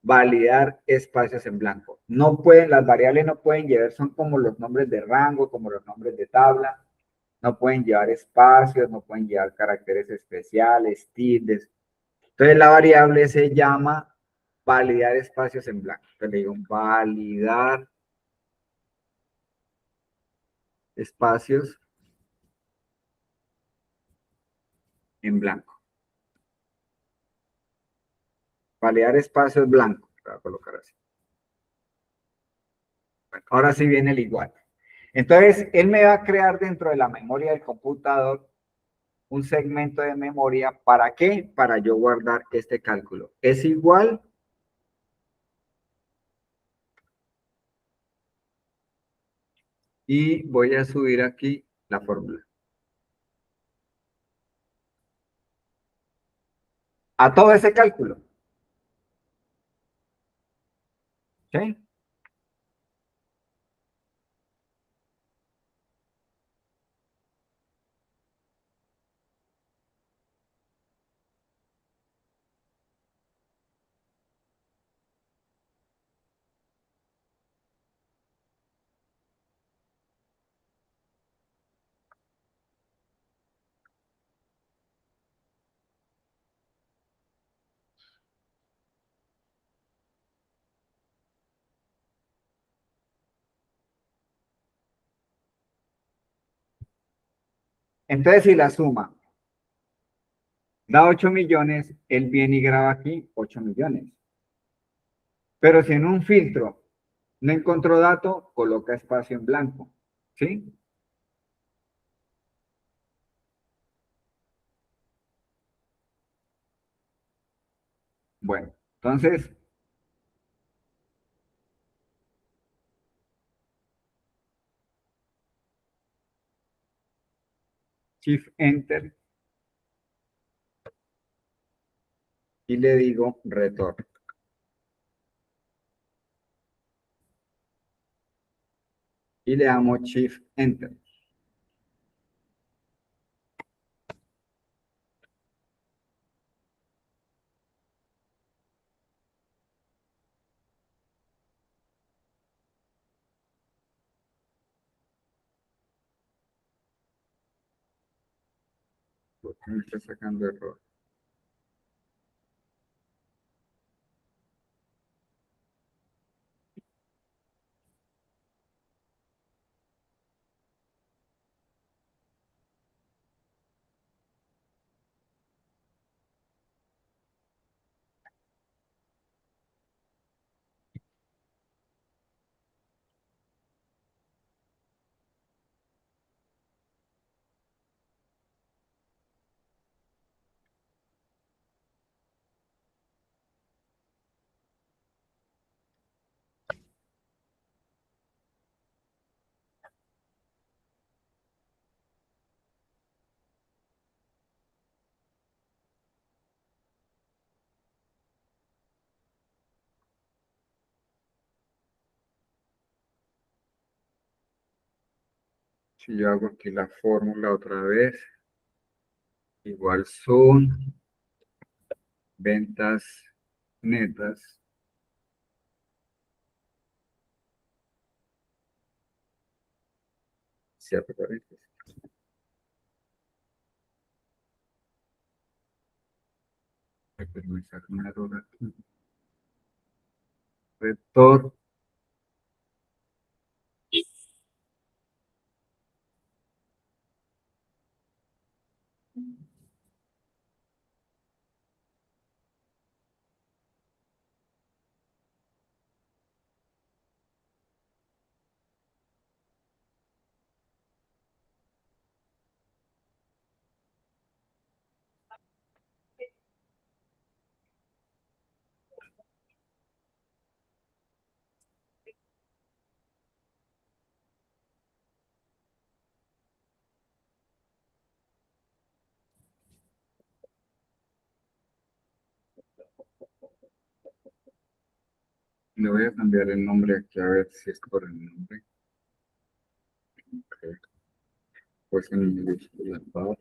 validar espacios en blanco. No pueden, las variables no pueden llevar, son como los nombres de rango, como los nombres de tabla. No pueden llevar espacios, no pueden llevar caracteres especiales, tildes. Entonces la variable se llama validar espacios en blanco. Entonces le digo validar espacios en blanco. Validar espacios blancos. Voy a colocar así. Bueno, ahora sí viene el igual. Entonces, él me va a crear dentro de la memoria del computador un segmento de memoria. ¿Para qué? Para yo guardar este cálculo. Es igual y voy a subir aquí la fórmula. A todo ese cálculo. ¿Sí? Entonces, si la suma da 8 millones, él viene y graba aquí 8 millones. Pero si en un filtro no encontró dato, coloca espacio en blanco. ¿Sí? Bueno, entonces, Shift Enter y le digo retorno. Y le damos Shift Enter. ¿Por qué me está sacando error? Si yo hago aquí la fórmula otra vez, igual son ventas netas cierto, paréntesis. Pero me saca un error aquí. Retorno. Le voy a cambiar el nombre aquí a ver si es por el nombre. Okay. Pues en inglés, la part.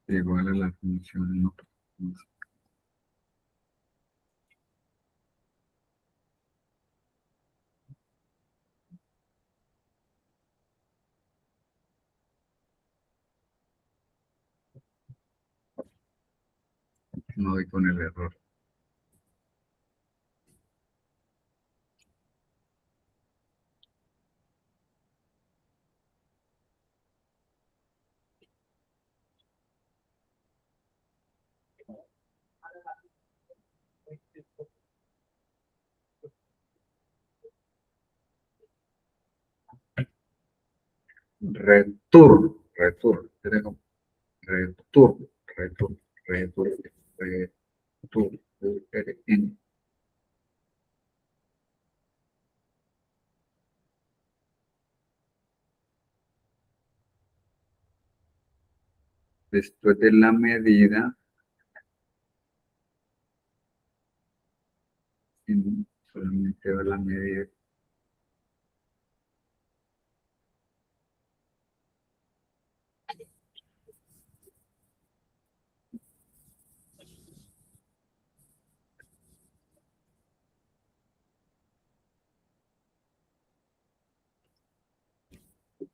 Igual a la función no. No voy con el error. Return, return, return, return, return, return, return. Después de la medida, solamente va la medida.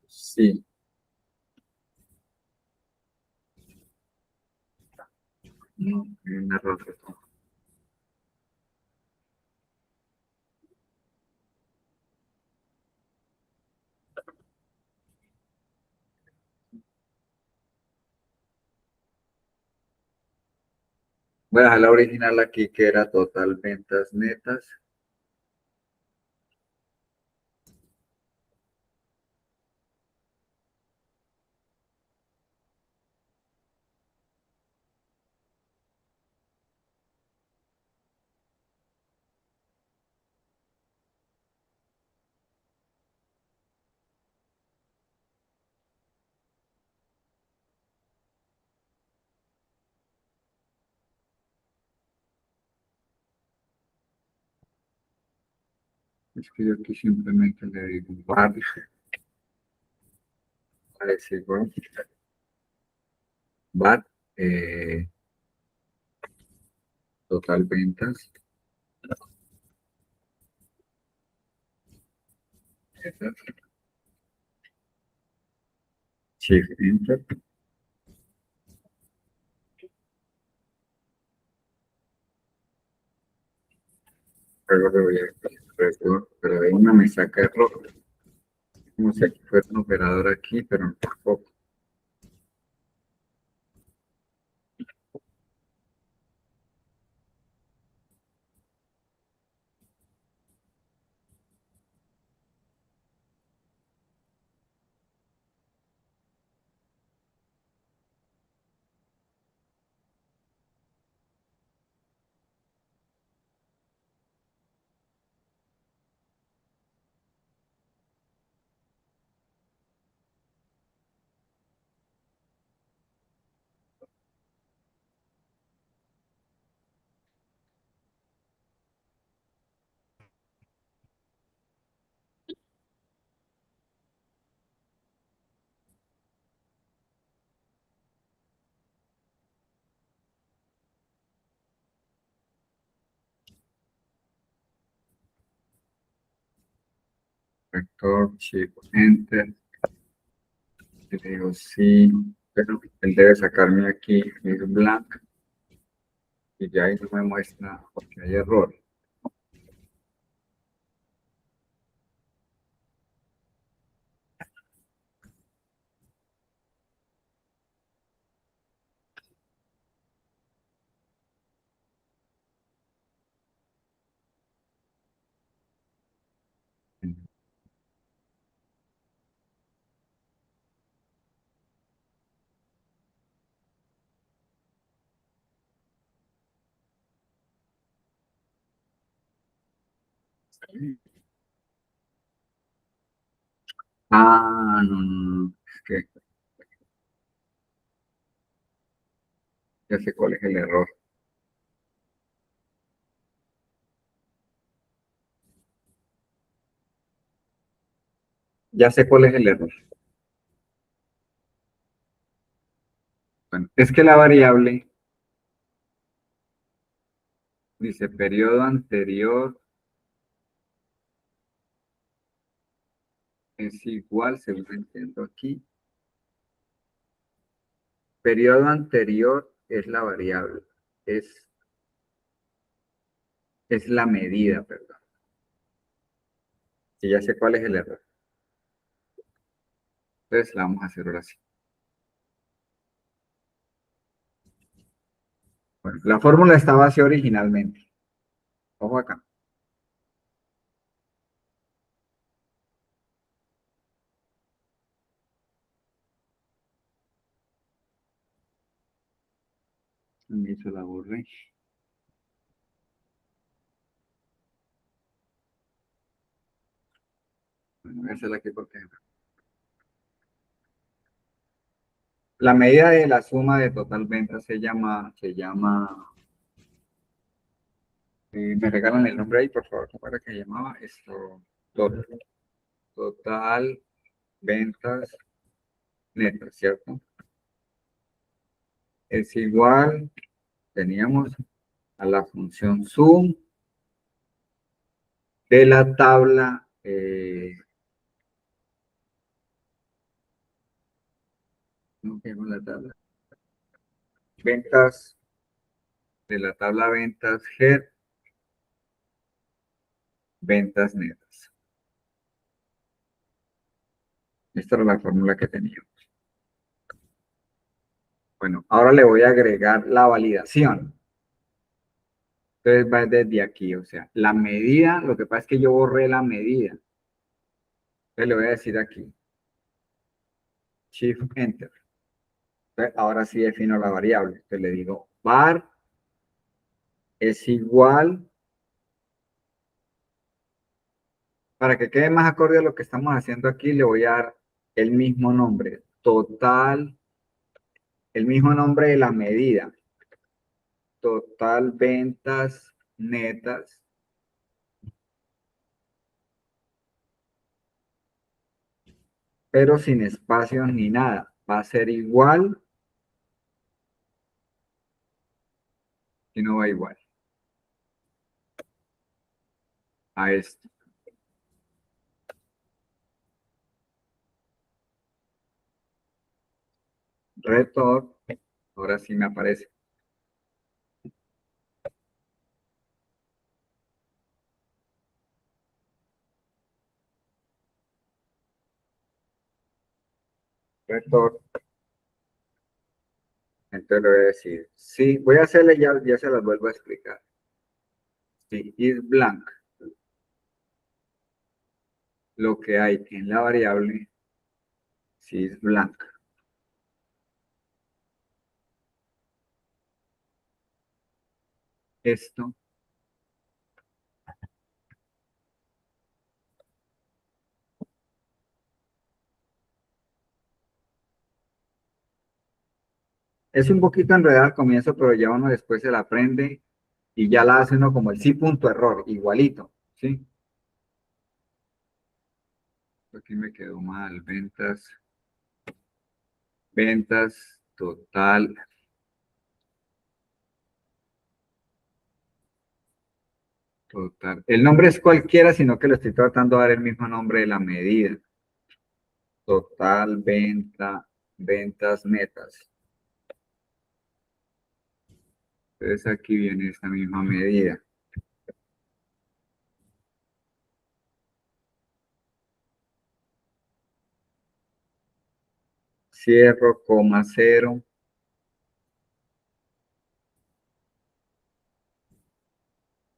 Sí, un error. Voy a dejar la original aquí, que era total ventas netas. Es que yo aquí simplemente le digo bar, a decir, bueno, bar, total ventas. Netas, shift enter. Luego le voy a pero de una me saca error. Como si aquí fuera un operador aquí, pero tampoco. Vector, shift enter. Le digo sí, pero él debe sacarme aquí el blank y ya ahí no me muestra porque hay error. Ah, no, no, no, es que ya sé cuál es el error. Ya sé cuál es el error. Bueno, es que la variable dice periodo anterior es igual, según entiendo aquí. Periodo anterior es la variable, es la medida, perdón. Y ya sé cuál es el error. Entonces la vamos a hacer ahora sí. Bueno, la fórmula estaba así originalmente. Ojo acá. Me hizo la borré. Bueno, voy a hacerla aquí porque la medida de la suma de total venta me regalan el nombre ahí, por favor, ¿cómo era que llamaba? Esto, total, total ventas netas, ¿cierto? Es igual, teníamos a la función sum de la tabla, no tengo la tabla, ventas de la tabla ventas head, ventas netas. Esta era la fórmula que teníamos. Bueno, ahora le voy a agregar la validación. Entonces va desde aquí, o sea, la medida, lo que pasa es que yo borré la medida. Entonces le voy a decir aquí, Shift Enter. Entonces, ahora sí defino la variable. Entonces le digo, var es igual, para que quede más acorde a lo que estamos haciendo aquí, le voy a dar el mismo nombre, total, el mismo nombre de la medida, total ventas netas, pero sin espacios ni nada. Va a ser igual y no va igual a esto. Retorno, ahora sí me aparece. Retorno. Entonces le voy a decir, sí, voy a hacerle, ya se las vuelvo a explicar. Si is blank, lo que hay en la variable, si is blank. Esto es un poquito enredado al comienzo, pero ya uno después se la aprende y ya la hace uno como el sí punto error, igualito, ¿sí? Aquí me quedó mal, ventas, total, total. El nombre es cualquiera, sino que le estoy tratando de dar el mismo nombre de la medida. Total, ventas netas. Entonces aquí viene esta misma medida. Cierro, coma, cero,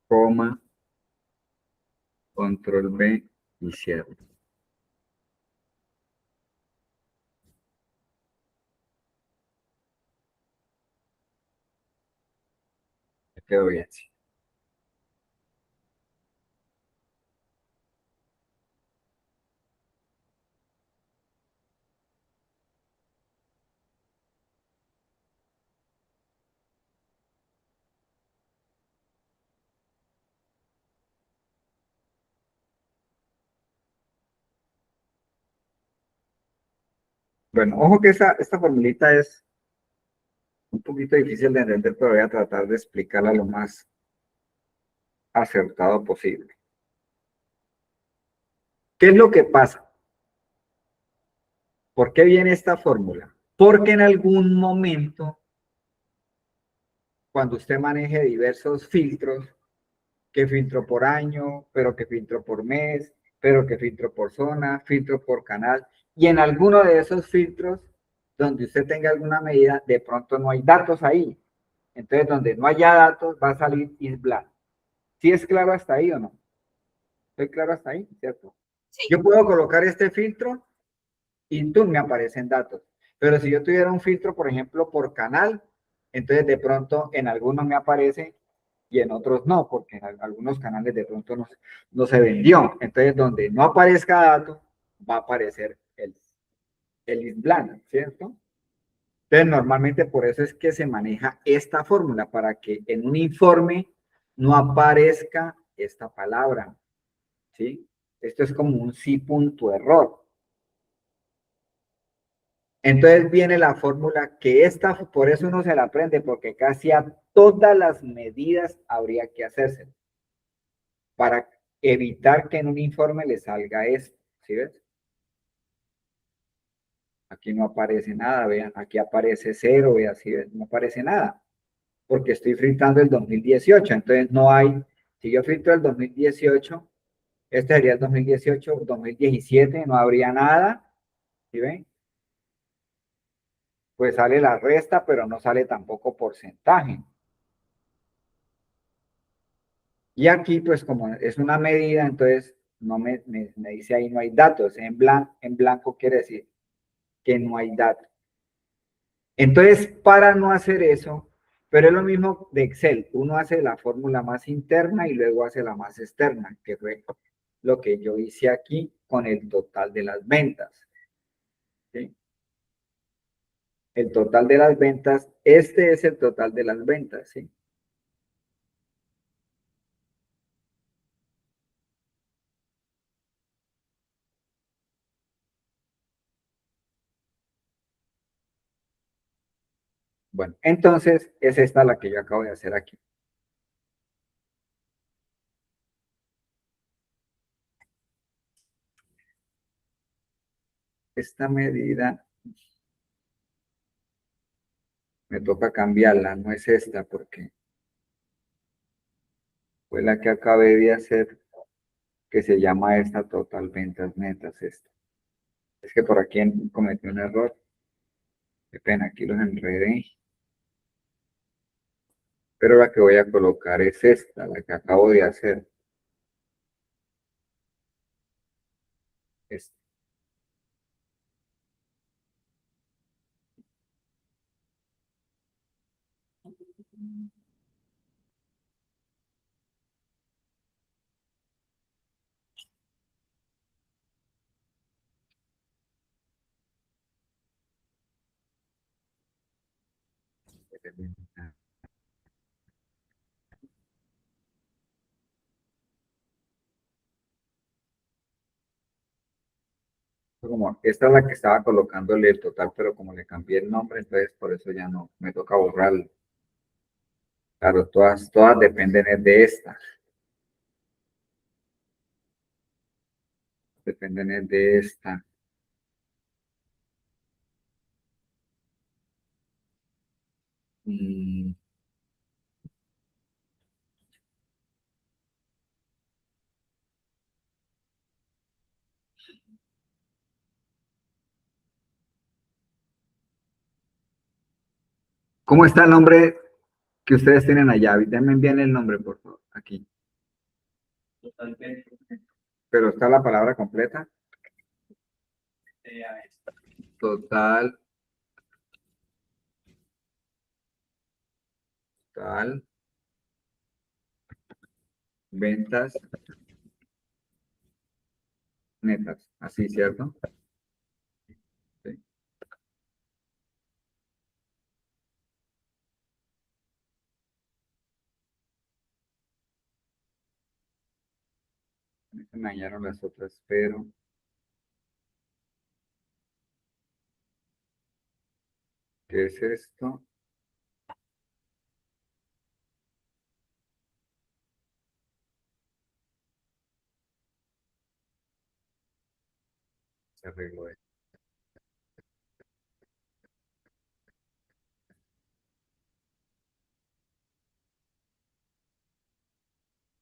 coma, control B y cierro. Me quedó bien, sí. Bueno, ojo que esta formulita es un poquito difícil de entender, pero voy a tratar de explicarla lo más acertado posible. ¿Qué es lo que pasa? ¿Por qué viene esta fórmula? Porque en algún momento, cuando usted maneje diversos filtros, que filtro por año, pero que filtro por mes, pero que filtro por zona, filtro por canal, y en alguno de esos filtros, donde usted tenga alguna medida, de pronto no hay datos ahí. Entonces, donde no haya datos, va a salir is blank. ¿Sí es claro hasta ahí o no? ¿Estoy claro hasta ahí? ¿Cierto? Sí. Yo puedo colocar este filtro y tú me aparecen datos. Pero si yo tuviera un filtro, por ejemplo, por canal, entonces de pronto en algunos me aparece y en otros no, porque en algunos canales de pronto no se vendió. Entonces, donde no aparezca dato, va a aparecer el is blank, ¿cierto? Entonces, normalmente por eso es que se maneja esta fórmula, para que en un informe no aparezca esta palabra, ¿sí? Esto es como un sí punto error. Entonces viene la fórmula que por eso uno se la aprende, porque casi a todas las medidas habría que hacerse para evitar que en un informe le salga esto, ¿sí ves? Aquí no aparece nada, vean, aquí aparece cero, vean, ¿sí ves? No aparece nada. porque estoy filtrando el 2018. Entonces no hay, si yo filtro el 2018, este sería el 2018, 2017, no habría nada. ¿Sí ven? Pues sale la resta, pero no sale tampoco porcentaje. Y aquí, pues como es una medida, entonces no me dice ahí no hay datos. En blanco quiere decir que no hay datos. Entonces, para no hacer eso, pero es lo mismo de Excel. Uno hace la fórmula más interna y luego hace la más externa, que fue lo que yo hice aquí con el total de las ventas. ¿Sí? El total de las ventas, este es el total de las ventas, ¿sí? Bueno, entonces es esta la que yo acabo de hacer aquí. Esta medida me toca cambiarla, no es esta porque fue la que acabé de hacer, que se llama esta total ventas netas. Esta. Es que por aquí cometí un error. Qué pena, aquí los enredé. Pero la que voy a colocar es esta, la que acabo de hacer. Esta. Como, esta es la que estaba colocándole el total, pero como le cambié el nombre, entonces por eso ya no, me toca borrarlo. Claro, todas dependen de esta. Dependen de esta. Mm, ¿Cómo está el nombre que ustedes tienen allá? Denme bien el nombre, por favor, aquí. Pero está la palabra completa. Total, total, ventas netas. Así, ¿cierto? Sí. Me dañaron las otras, pero ¿qué es esto? Se arregló esto.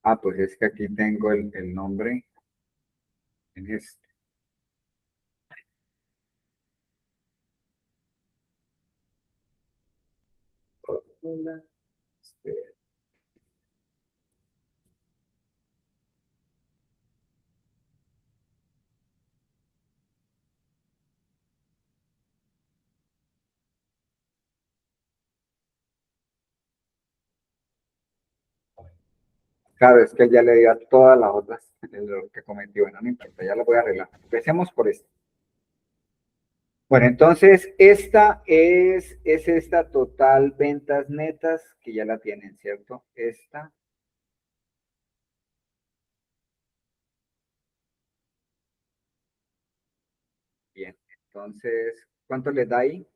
Ah, pues es que aquí tengo el nombre en este. Hola. Este, Claro, es que ya le di a todas las otras el error que cometí. Bueno, no importa, ya lo voy a arreglar. Empecemos por esto. Bueno, entonces esta es esta total ventas netas que ya la tienen, ¿cierto? Esta, bien. Entonces, ¿cuánto les da ahí?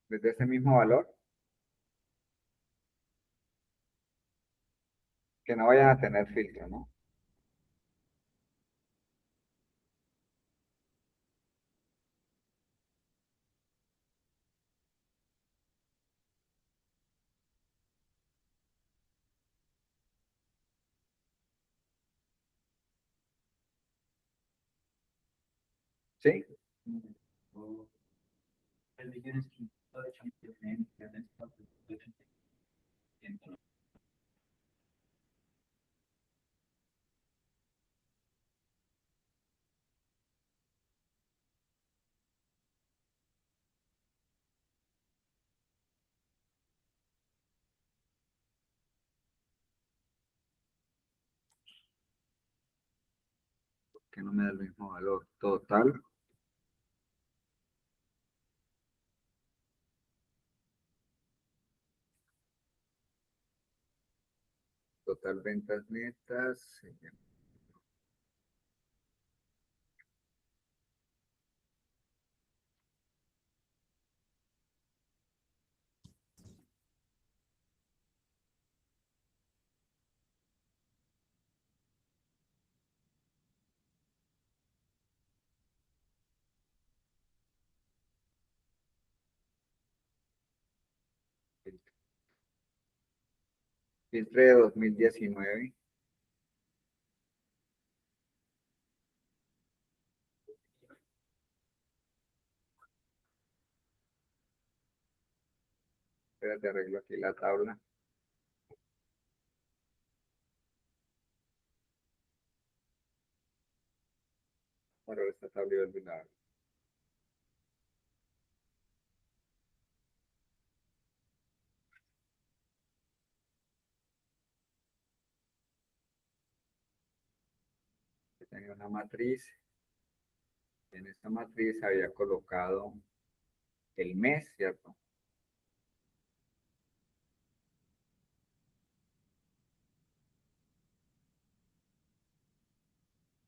¿Desde ese mismo valor? que no vayan a tener filtro, ¿no? ¿Sí? Que no me da el mismo valor. Total ventas netas. 2019. Espérate, arreglo aquí la tabla. Bueno, esta tabla iba a olvidar. Tenía una matriz. En esta matriz había colocado el mes, ¿cierto?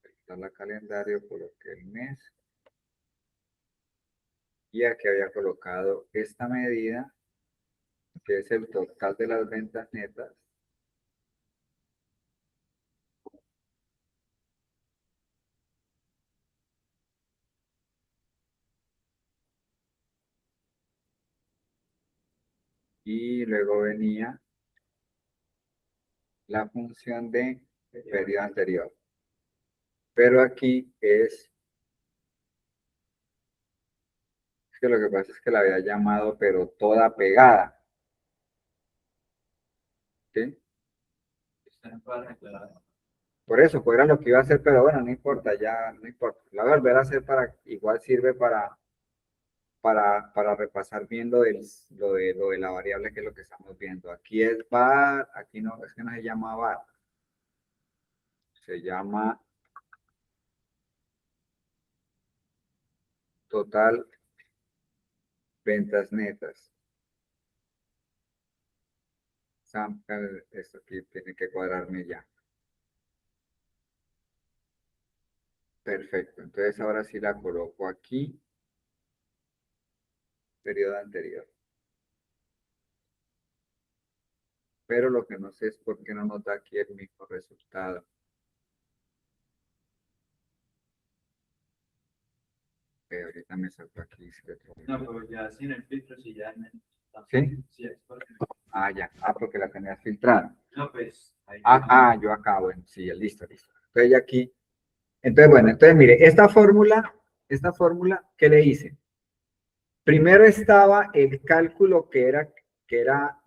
Está la calendario, coloqué el mes. Y aquí había colocado esta medida, que es el total de las ventas netas. Y luego venía la función de periodo anterior. Pero aquí es que lo que pasa es que la había llamado, pero toda pegada. ¿Sí? Por eso, pues era lo que iba a hacer, pero bueno, no importa, ya no importa. La voy a volver a hacer para, igual sirve para repasar bien lo de la variable que es lo que estamos viendo. Aquí es var, aquí no, es que no se llama var, se llama total ventas netas. Sample, esto aquí tiene que cuadrarme ya. Perfecto, entonces ahora sí la coloco aquí, periodo anterior. Pero lo que no sé es por qué no nos da aquí el mismo resultado. Ahorita me salto aquí. No, pero ya sin el filtro, si ya. ¿Sí? Sí, es porque. Ah, ya. Ah, porque la tenías filtrada. No, pues. Ahí Yo acá, bueno, sí, listo, listo. Entonces ya aquí. Entonces, bueno, entonces mire, esta fórmula, ¿qué le hice? Primero estaba el cálculo que era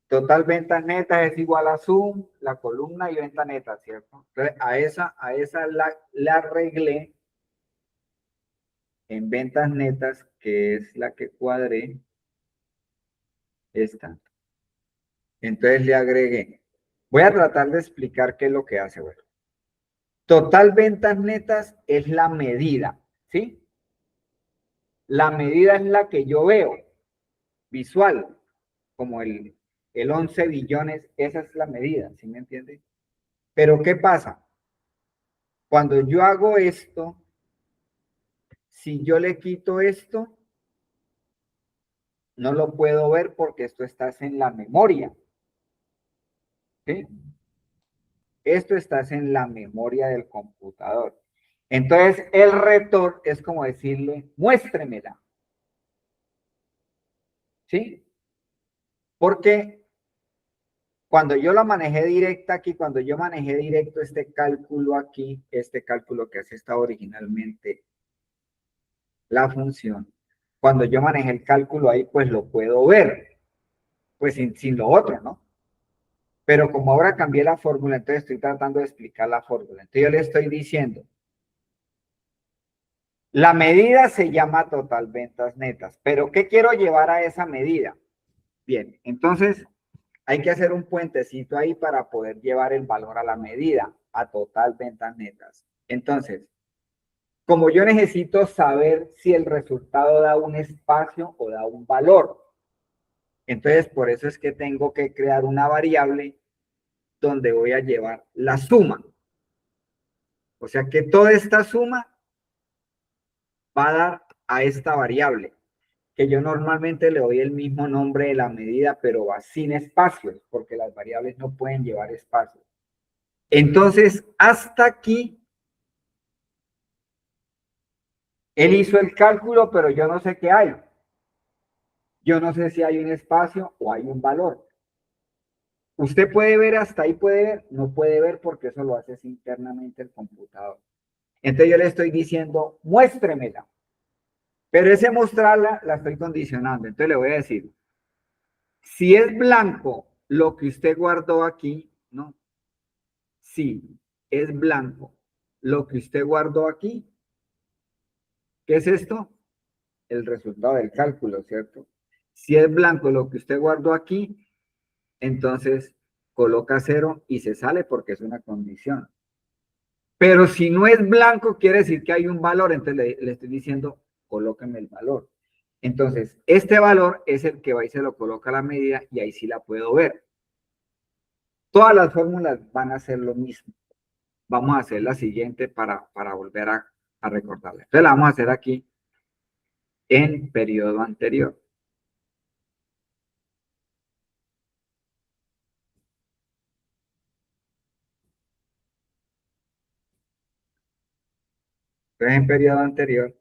total ventas netas es igual a sum, la columna y venta neta, ¿cierto? Entonces, a esa la arreglé en ventas netas, que es la que cuadré, esta. Entonces le agregué. Voy a tratar de explicar qué es lo que hace, bueno. Total ventas netas es la medida, ¿sí? La medida es la que yo veo, visual, como el 11 billones, esa es la medida, ¿sí me entiende? Pero ¿qué pasa? Cuando yo hago esto, si yo le quito esto, no lo puedo ver porque esto está en la memoria. ¿sí? Esto está en la memoria del computador. Entonces, el retorno es como decirle, muéstremela. ¿Sí? Porque cuando yo la manejé directa aquí, cuando yo manejé directo este cálculo aquí, este cálculo que así estaba originalmente la función, cuando yo manejé el cálculo ahí, pues lo puedo ver, pues sin lo otro, ¿no? Pero como ahora cambié la fórmula, entonces estoy tratando de explicar la fórmula. Entonces yo le estoy diciendo, la medida se llama total ventas netas, pero ¿qué quiero llevar a esa medida? Bien, entonces hay que hacer un puentecito ahí para poder llevar el valor a la medida, a total ventas netas. Entonces, como yo necesito saber si el resultado da un espacio o da un valor, entonces por eso es que tengo que crear una variable donde voy a llevar la suma. O sea que toda esta suma va a dar a esta variable, que yo normalmente le doy el mismo nombre de la medida, pero va sin espacios, porque las variables no pueden llevar espacios. Entonces, hasta aquí, él hizo el cálculo, pero yo no sé qué hay. Yo no sé si hay un espacio o hay un valor. Usted puede ver hasta ahí, puede ver, no puede ver porque eso lo hace internamente el computador. Entonces yo le estoy diciendo, muéstremela. Pero ese mostrarla la estoy condicionando. Entonces le voy a decir, si es blanco lo que usted guardó aquí, ¿no? Si es blanco lo que usted guardó aquí, ¿qué es esto? El resultado del cálculo, ¿cierto? Si es blanco lo que usted guardó aquí, entonces coloca 0 y se sale porque es una condición. Pero si no es blanco, quiere decir que hay un valor, entonces le estoy diciendo, colóqueme el valor. Entonces, este valor es el que va y se lo coloca a la medida y ahí sí la puedo ver. Todas las fórmulas van a ser lo mismo. Vamos a hacer la siguiente para volver a recordarla. Entonces la vamos a hacer aquí en periodo anterior. Entonces en periodo anterior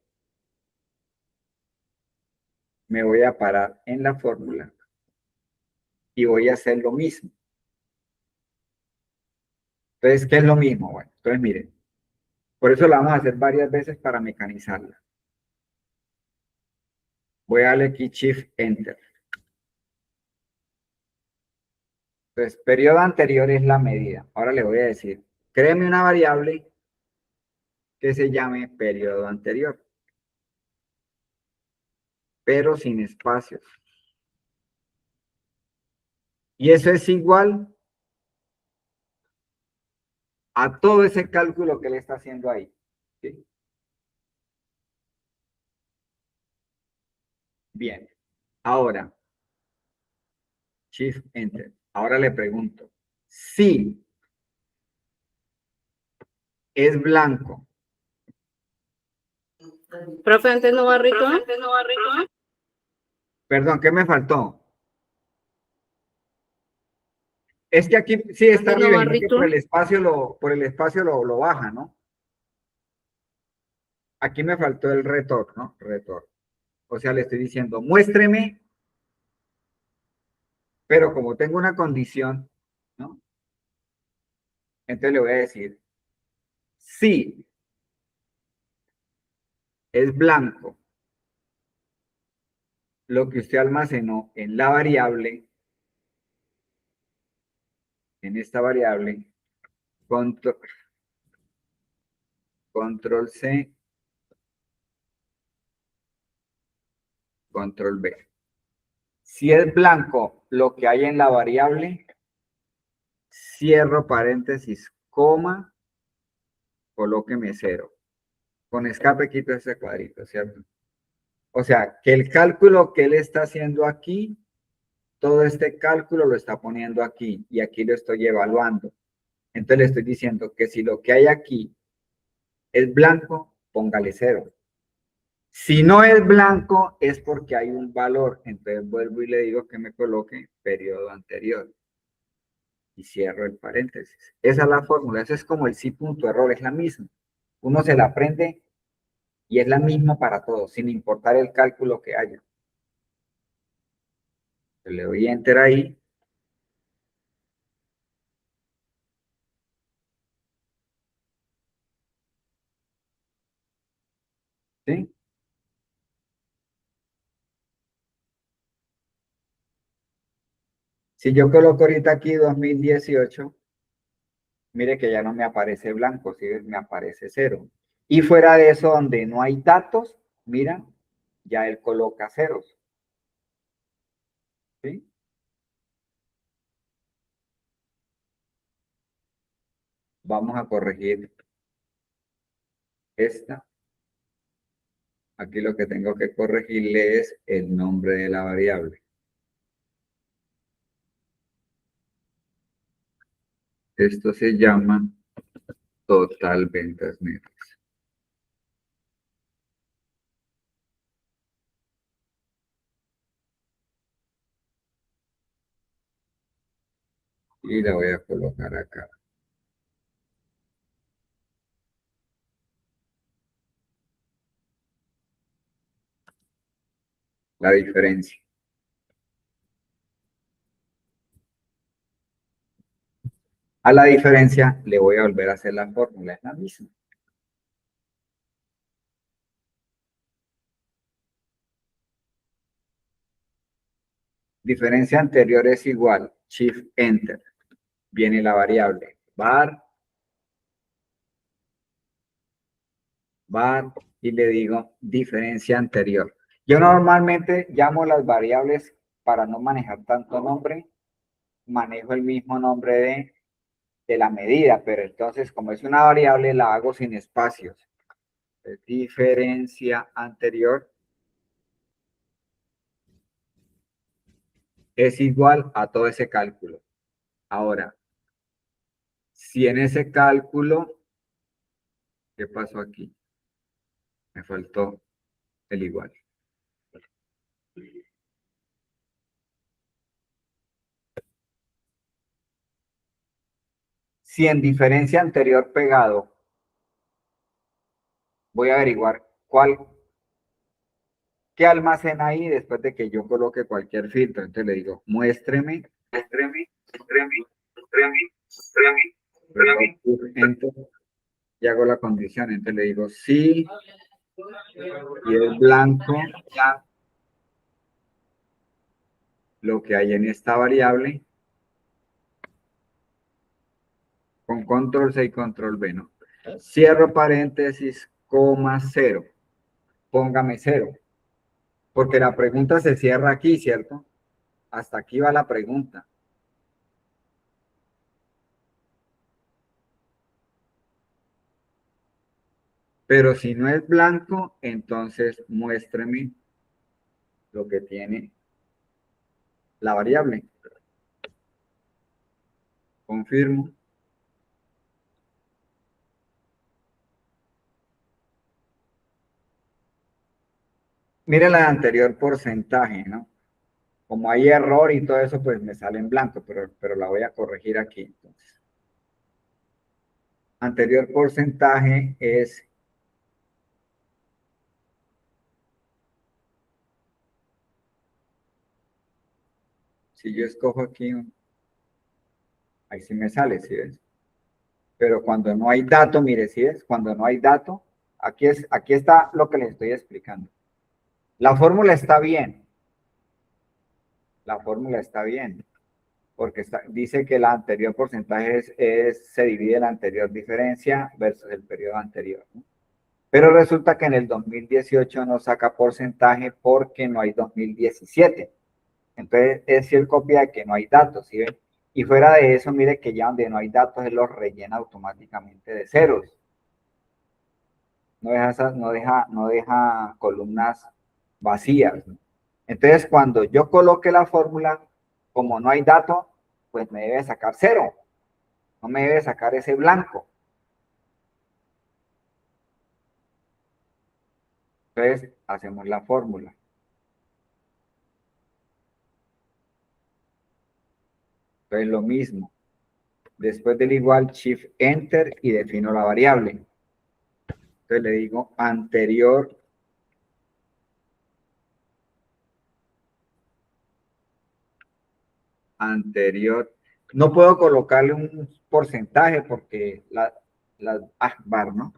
me voy a parar en la fórmula y voy a hacer lo mismo. Entonces, ¿qué es lo mismo? Bueno, entonces miren, por eso la vamos a hacer varias veces para mecanizarla. Voy a darle aquí Shift Enter. Entonces, periodo anterior es la medida. Ahora le voy a decir, créeme una variable que se llame periodo anterior, pero sin espacios. Y eso es igual a todo ese cálculo que le está haciendo ahí. ¿Sí? Bien. Ahora, Shift Enter. Ahora le pregunto, si es blanco. Profe, antes no va rico. Perdón, ¿qué me faltó? Es que aquí sí está Antes no arriba, va y no que rico. por el espacio lo baja, ¿no? Aquí me faltó el retorno, ¿no? Retorno. O sea, le estoy diciendo, muéstreme, pero como tengo una condición, ¿no? Entonces le voy a decir, si es blanco lo que usted almacenó en la variable, en esta variable, control C, control B. Si es blanco lo que hay en la variable, cierro paréntesis, coma, colóqueme 0. Con escape quito ese cuadrito, ¿cierto? O sea, que el cálculo que él está haciendo aquí, todo este cálculo lo está poniendo aquí y aquí lo estoy evaluando. Entonces le estoy diciendo que si lo que hay aquí es blanco, póngale 0. Si no es blanco, es porque hay un valor. Entonces vuelvo y le digo que me coloque periodo anterior. y cierro el paréntesis. Esa es la fórmula, eso es como el sí punto error, es la misma. Uno se la aprende y es la misma para todos, sin importar el cálculo que haya. Le doy enter ahí. ¿Sí? Si yo coloco ahorita aquí 2018, mire que ya no me aparece blanco, ¿sí? Me aparece 0. Y fuera de eso, donde no hay datos, mira, ya él coloca ceros. ¿Sí? Vamos a corregir esta. Aquí lo que tengo que corregirle es el nombre de la variable. Esto se llama total ventas netas. Y la voy a colocar acá. La diferencia. A la diferencia le voy a volver a hacer la fórmula, es la misma. Diferencia anterior es igual, Shift Enter. Viene la variable var, y le digo diferencia anterior. Yo normalmente llamo las variables para no manejar tanto nombre, manejo el mismo nombre de la medida, pero entonces como es una variable la hago sin espacios. Diferencia anterior es igual a todo ese cálculo. Ahora, si en ese cálculo, ¿qué pasó aquí? Me faltó el igual. Si en diferencia anterior pegado, voy a averiguar qué almacena ahí después de que yo coloque cualquier filtro. Entonces le digo, muéstreme, enter, y hago la condición. Entonces le digo, sí, y es blanco, ya lo que hay en esta variable, con control C y control V, ¿no? Cierro paréntesis, coma 0. Póngame 0. Porque la pregunta se cierra aquí, ¿cierto? Hasta aquí va la pregunta. Pero si no es blanco, entonces muéstreme lo que tiene la variable. Confirmo. Mire la anterior porcentaje, ¿no? Como hay error y todo eso, pues me sale en blanco, pero la voy a corregir aquí. Entonces, anterior porcentaje es si yo escojo aquí, ahí sí me sale, ¿sí ves? Pero cuando no hay dato, mire, ¿sí ves? Cuando no hay dato, aquí está lo que les estoy explicando. La fórmula está bien. La fórmula está bien. Porque dice que el anterior porcentaje se divide la anterior diferencia versus el periodo anterior, ¿no? Pero resulta que en el 2018 no saca porcentaje porque no hay 2017. Entonces, es el copia de que no hay datos, ¿sí ven? Y fuera de eso, mire que ya donde no hay datos, él los rellena automáticamente de ceros. No deja columnas vacías, ¿no? Entonces, cuando yo coloque la fórmula, como no hay dato, pues me debe sacar 0. No me debe sacar ese blanco. Entonces, hacemos la fórmula. Entonces, lo mismo. Después del igual, Shift Enter y defino la variable. Entonces le digo anterior anterior. No puedo colocarle un porcentaje porque bar, ¿no?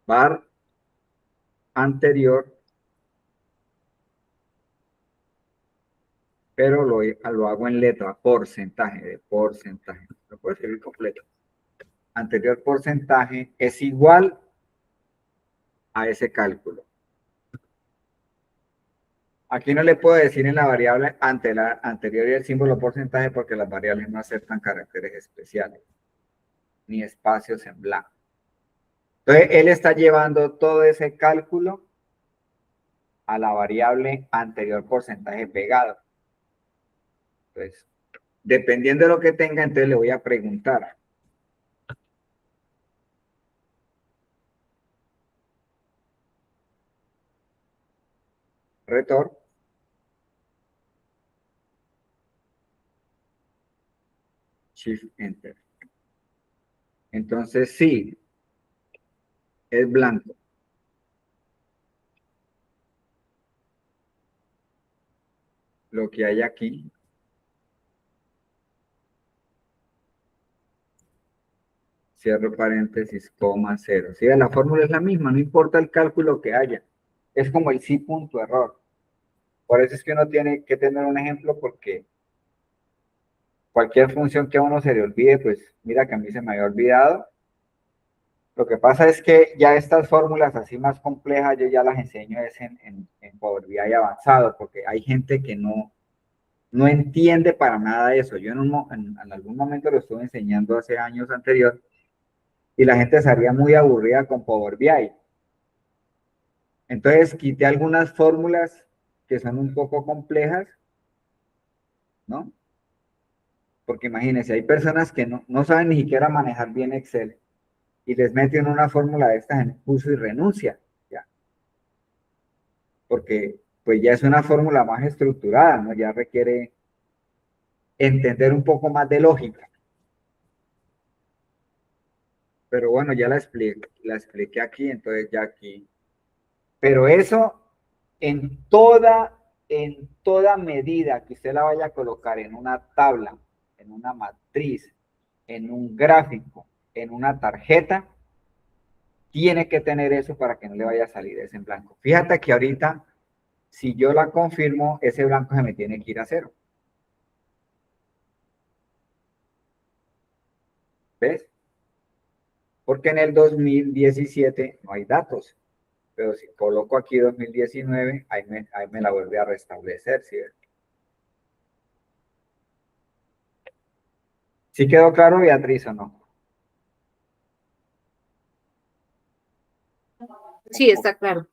Bar anterior, pero lo hago en letra, porcentaje, de porcentaje. Lo puedo escribir completo. Anterior porcentaje es igual a ese cálculo. Aquí no le puedo decir en la variable ante la anterior y el símbolo porcentaje porque las variables no aceptan caracteres especiales ni espacios en blanco. Entonces, él está llevando todo ese cálculo a la variable anterior porcentaje pegado. Entonces, dependiendo de lo que tenga, entonces le voy a preguntar. Retorn. Shift Enter. Entonces, sí, es blanco. Lo que hay aquí. Cierro paréntesis, coma, cero. Sí, la fórmula es la misma, no importa el cálculo que haya. Es como el sí punto error. Por eso es que uno tiene que tener un ejemplo porque cualquier función que a uno se le olvide, pues mira que a mí se me había olvidado. Lo que pasa es que ya estas fórmulas así más complejas, yo ya las enseño es en Power BI avanzado, porque hay gente que no entiende para nada eso. Yo en algún momento lo estuve enseñando hace años anterior y la gente estaría muy aburrida con Power BI. Entonces quité algunas fórmulas que son un poco complejas, ¿no? Porque imagínense, hay personas que no saben ni siquiera manejar bien Excel y les meten una fórmula de estas en uso y renuncia, ¿ya? Porque pues ya es una fórmula más estructurada, ¿no? Ya requiere entender un poco más de lógica. Pero bueno, ya la expliqué aquí, entonces ya aquí. Pero eso en toda medida que usted la vaya a colocar en una tabla, en una matriz, en un gráfico, en una tarjeta, tiene que tener eso para que no le vaya a salir ese en blanco. Fíjate que ahorita, si yo la confirmo, ese blanco se me tiene que ir a cero. ¿Ves? Porque en el 2017 no hay datos. Pero si coloco aquí 2019, ahí me la vuelve a restablecer, ¿sí? ¿Sí quedó claro, Beatriz, o no? Sí, está claro.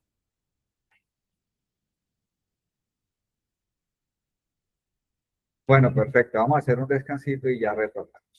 Bueno, perfecto. Vamos a hacer un descansito y ya retornamos.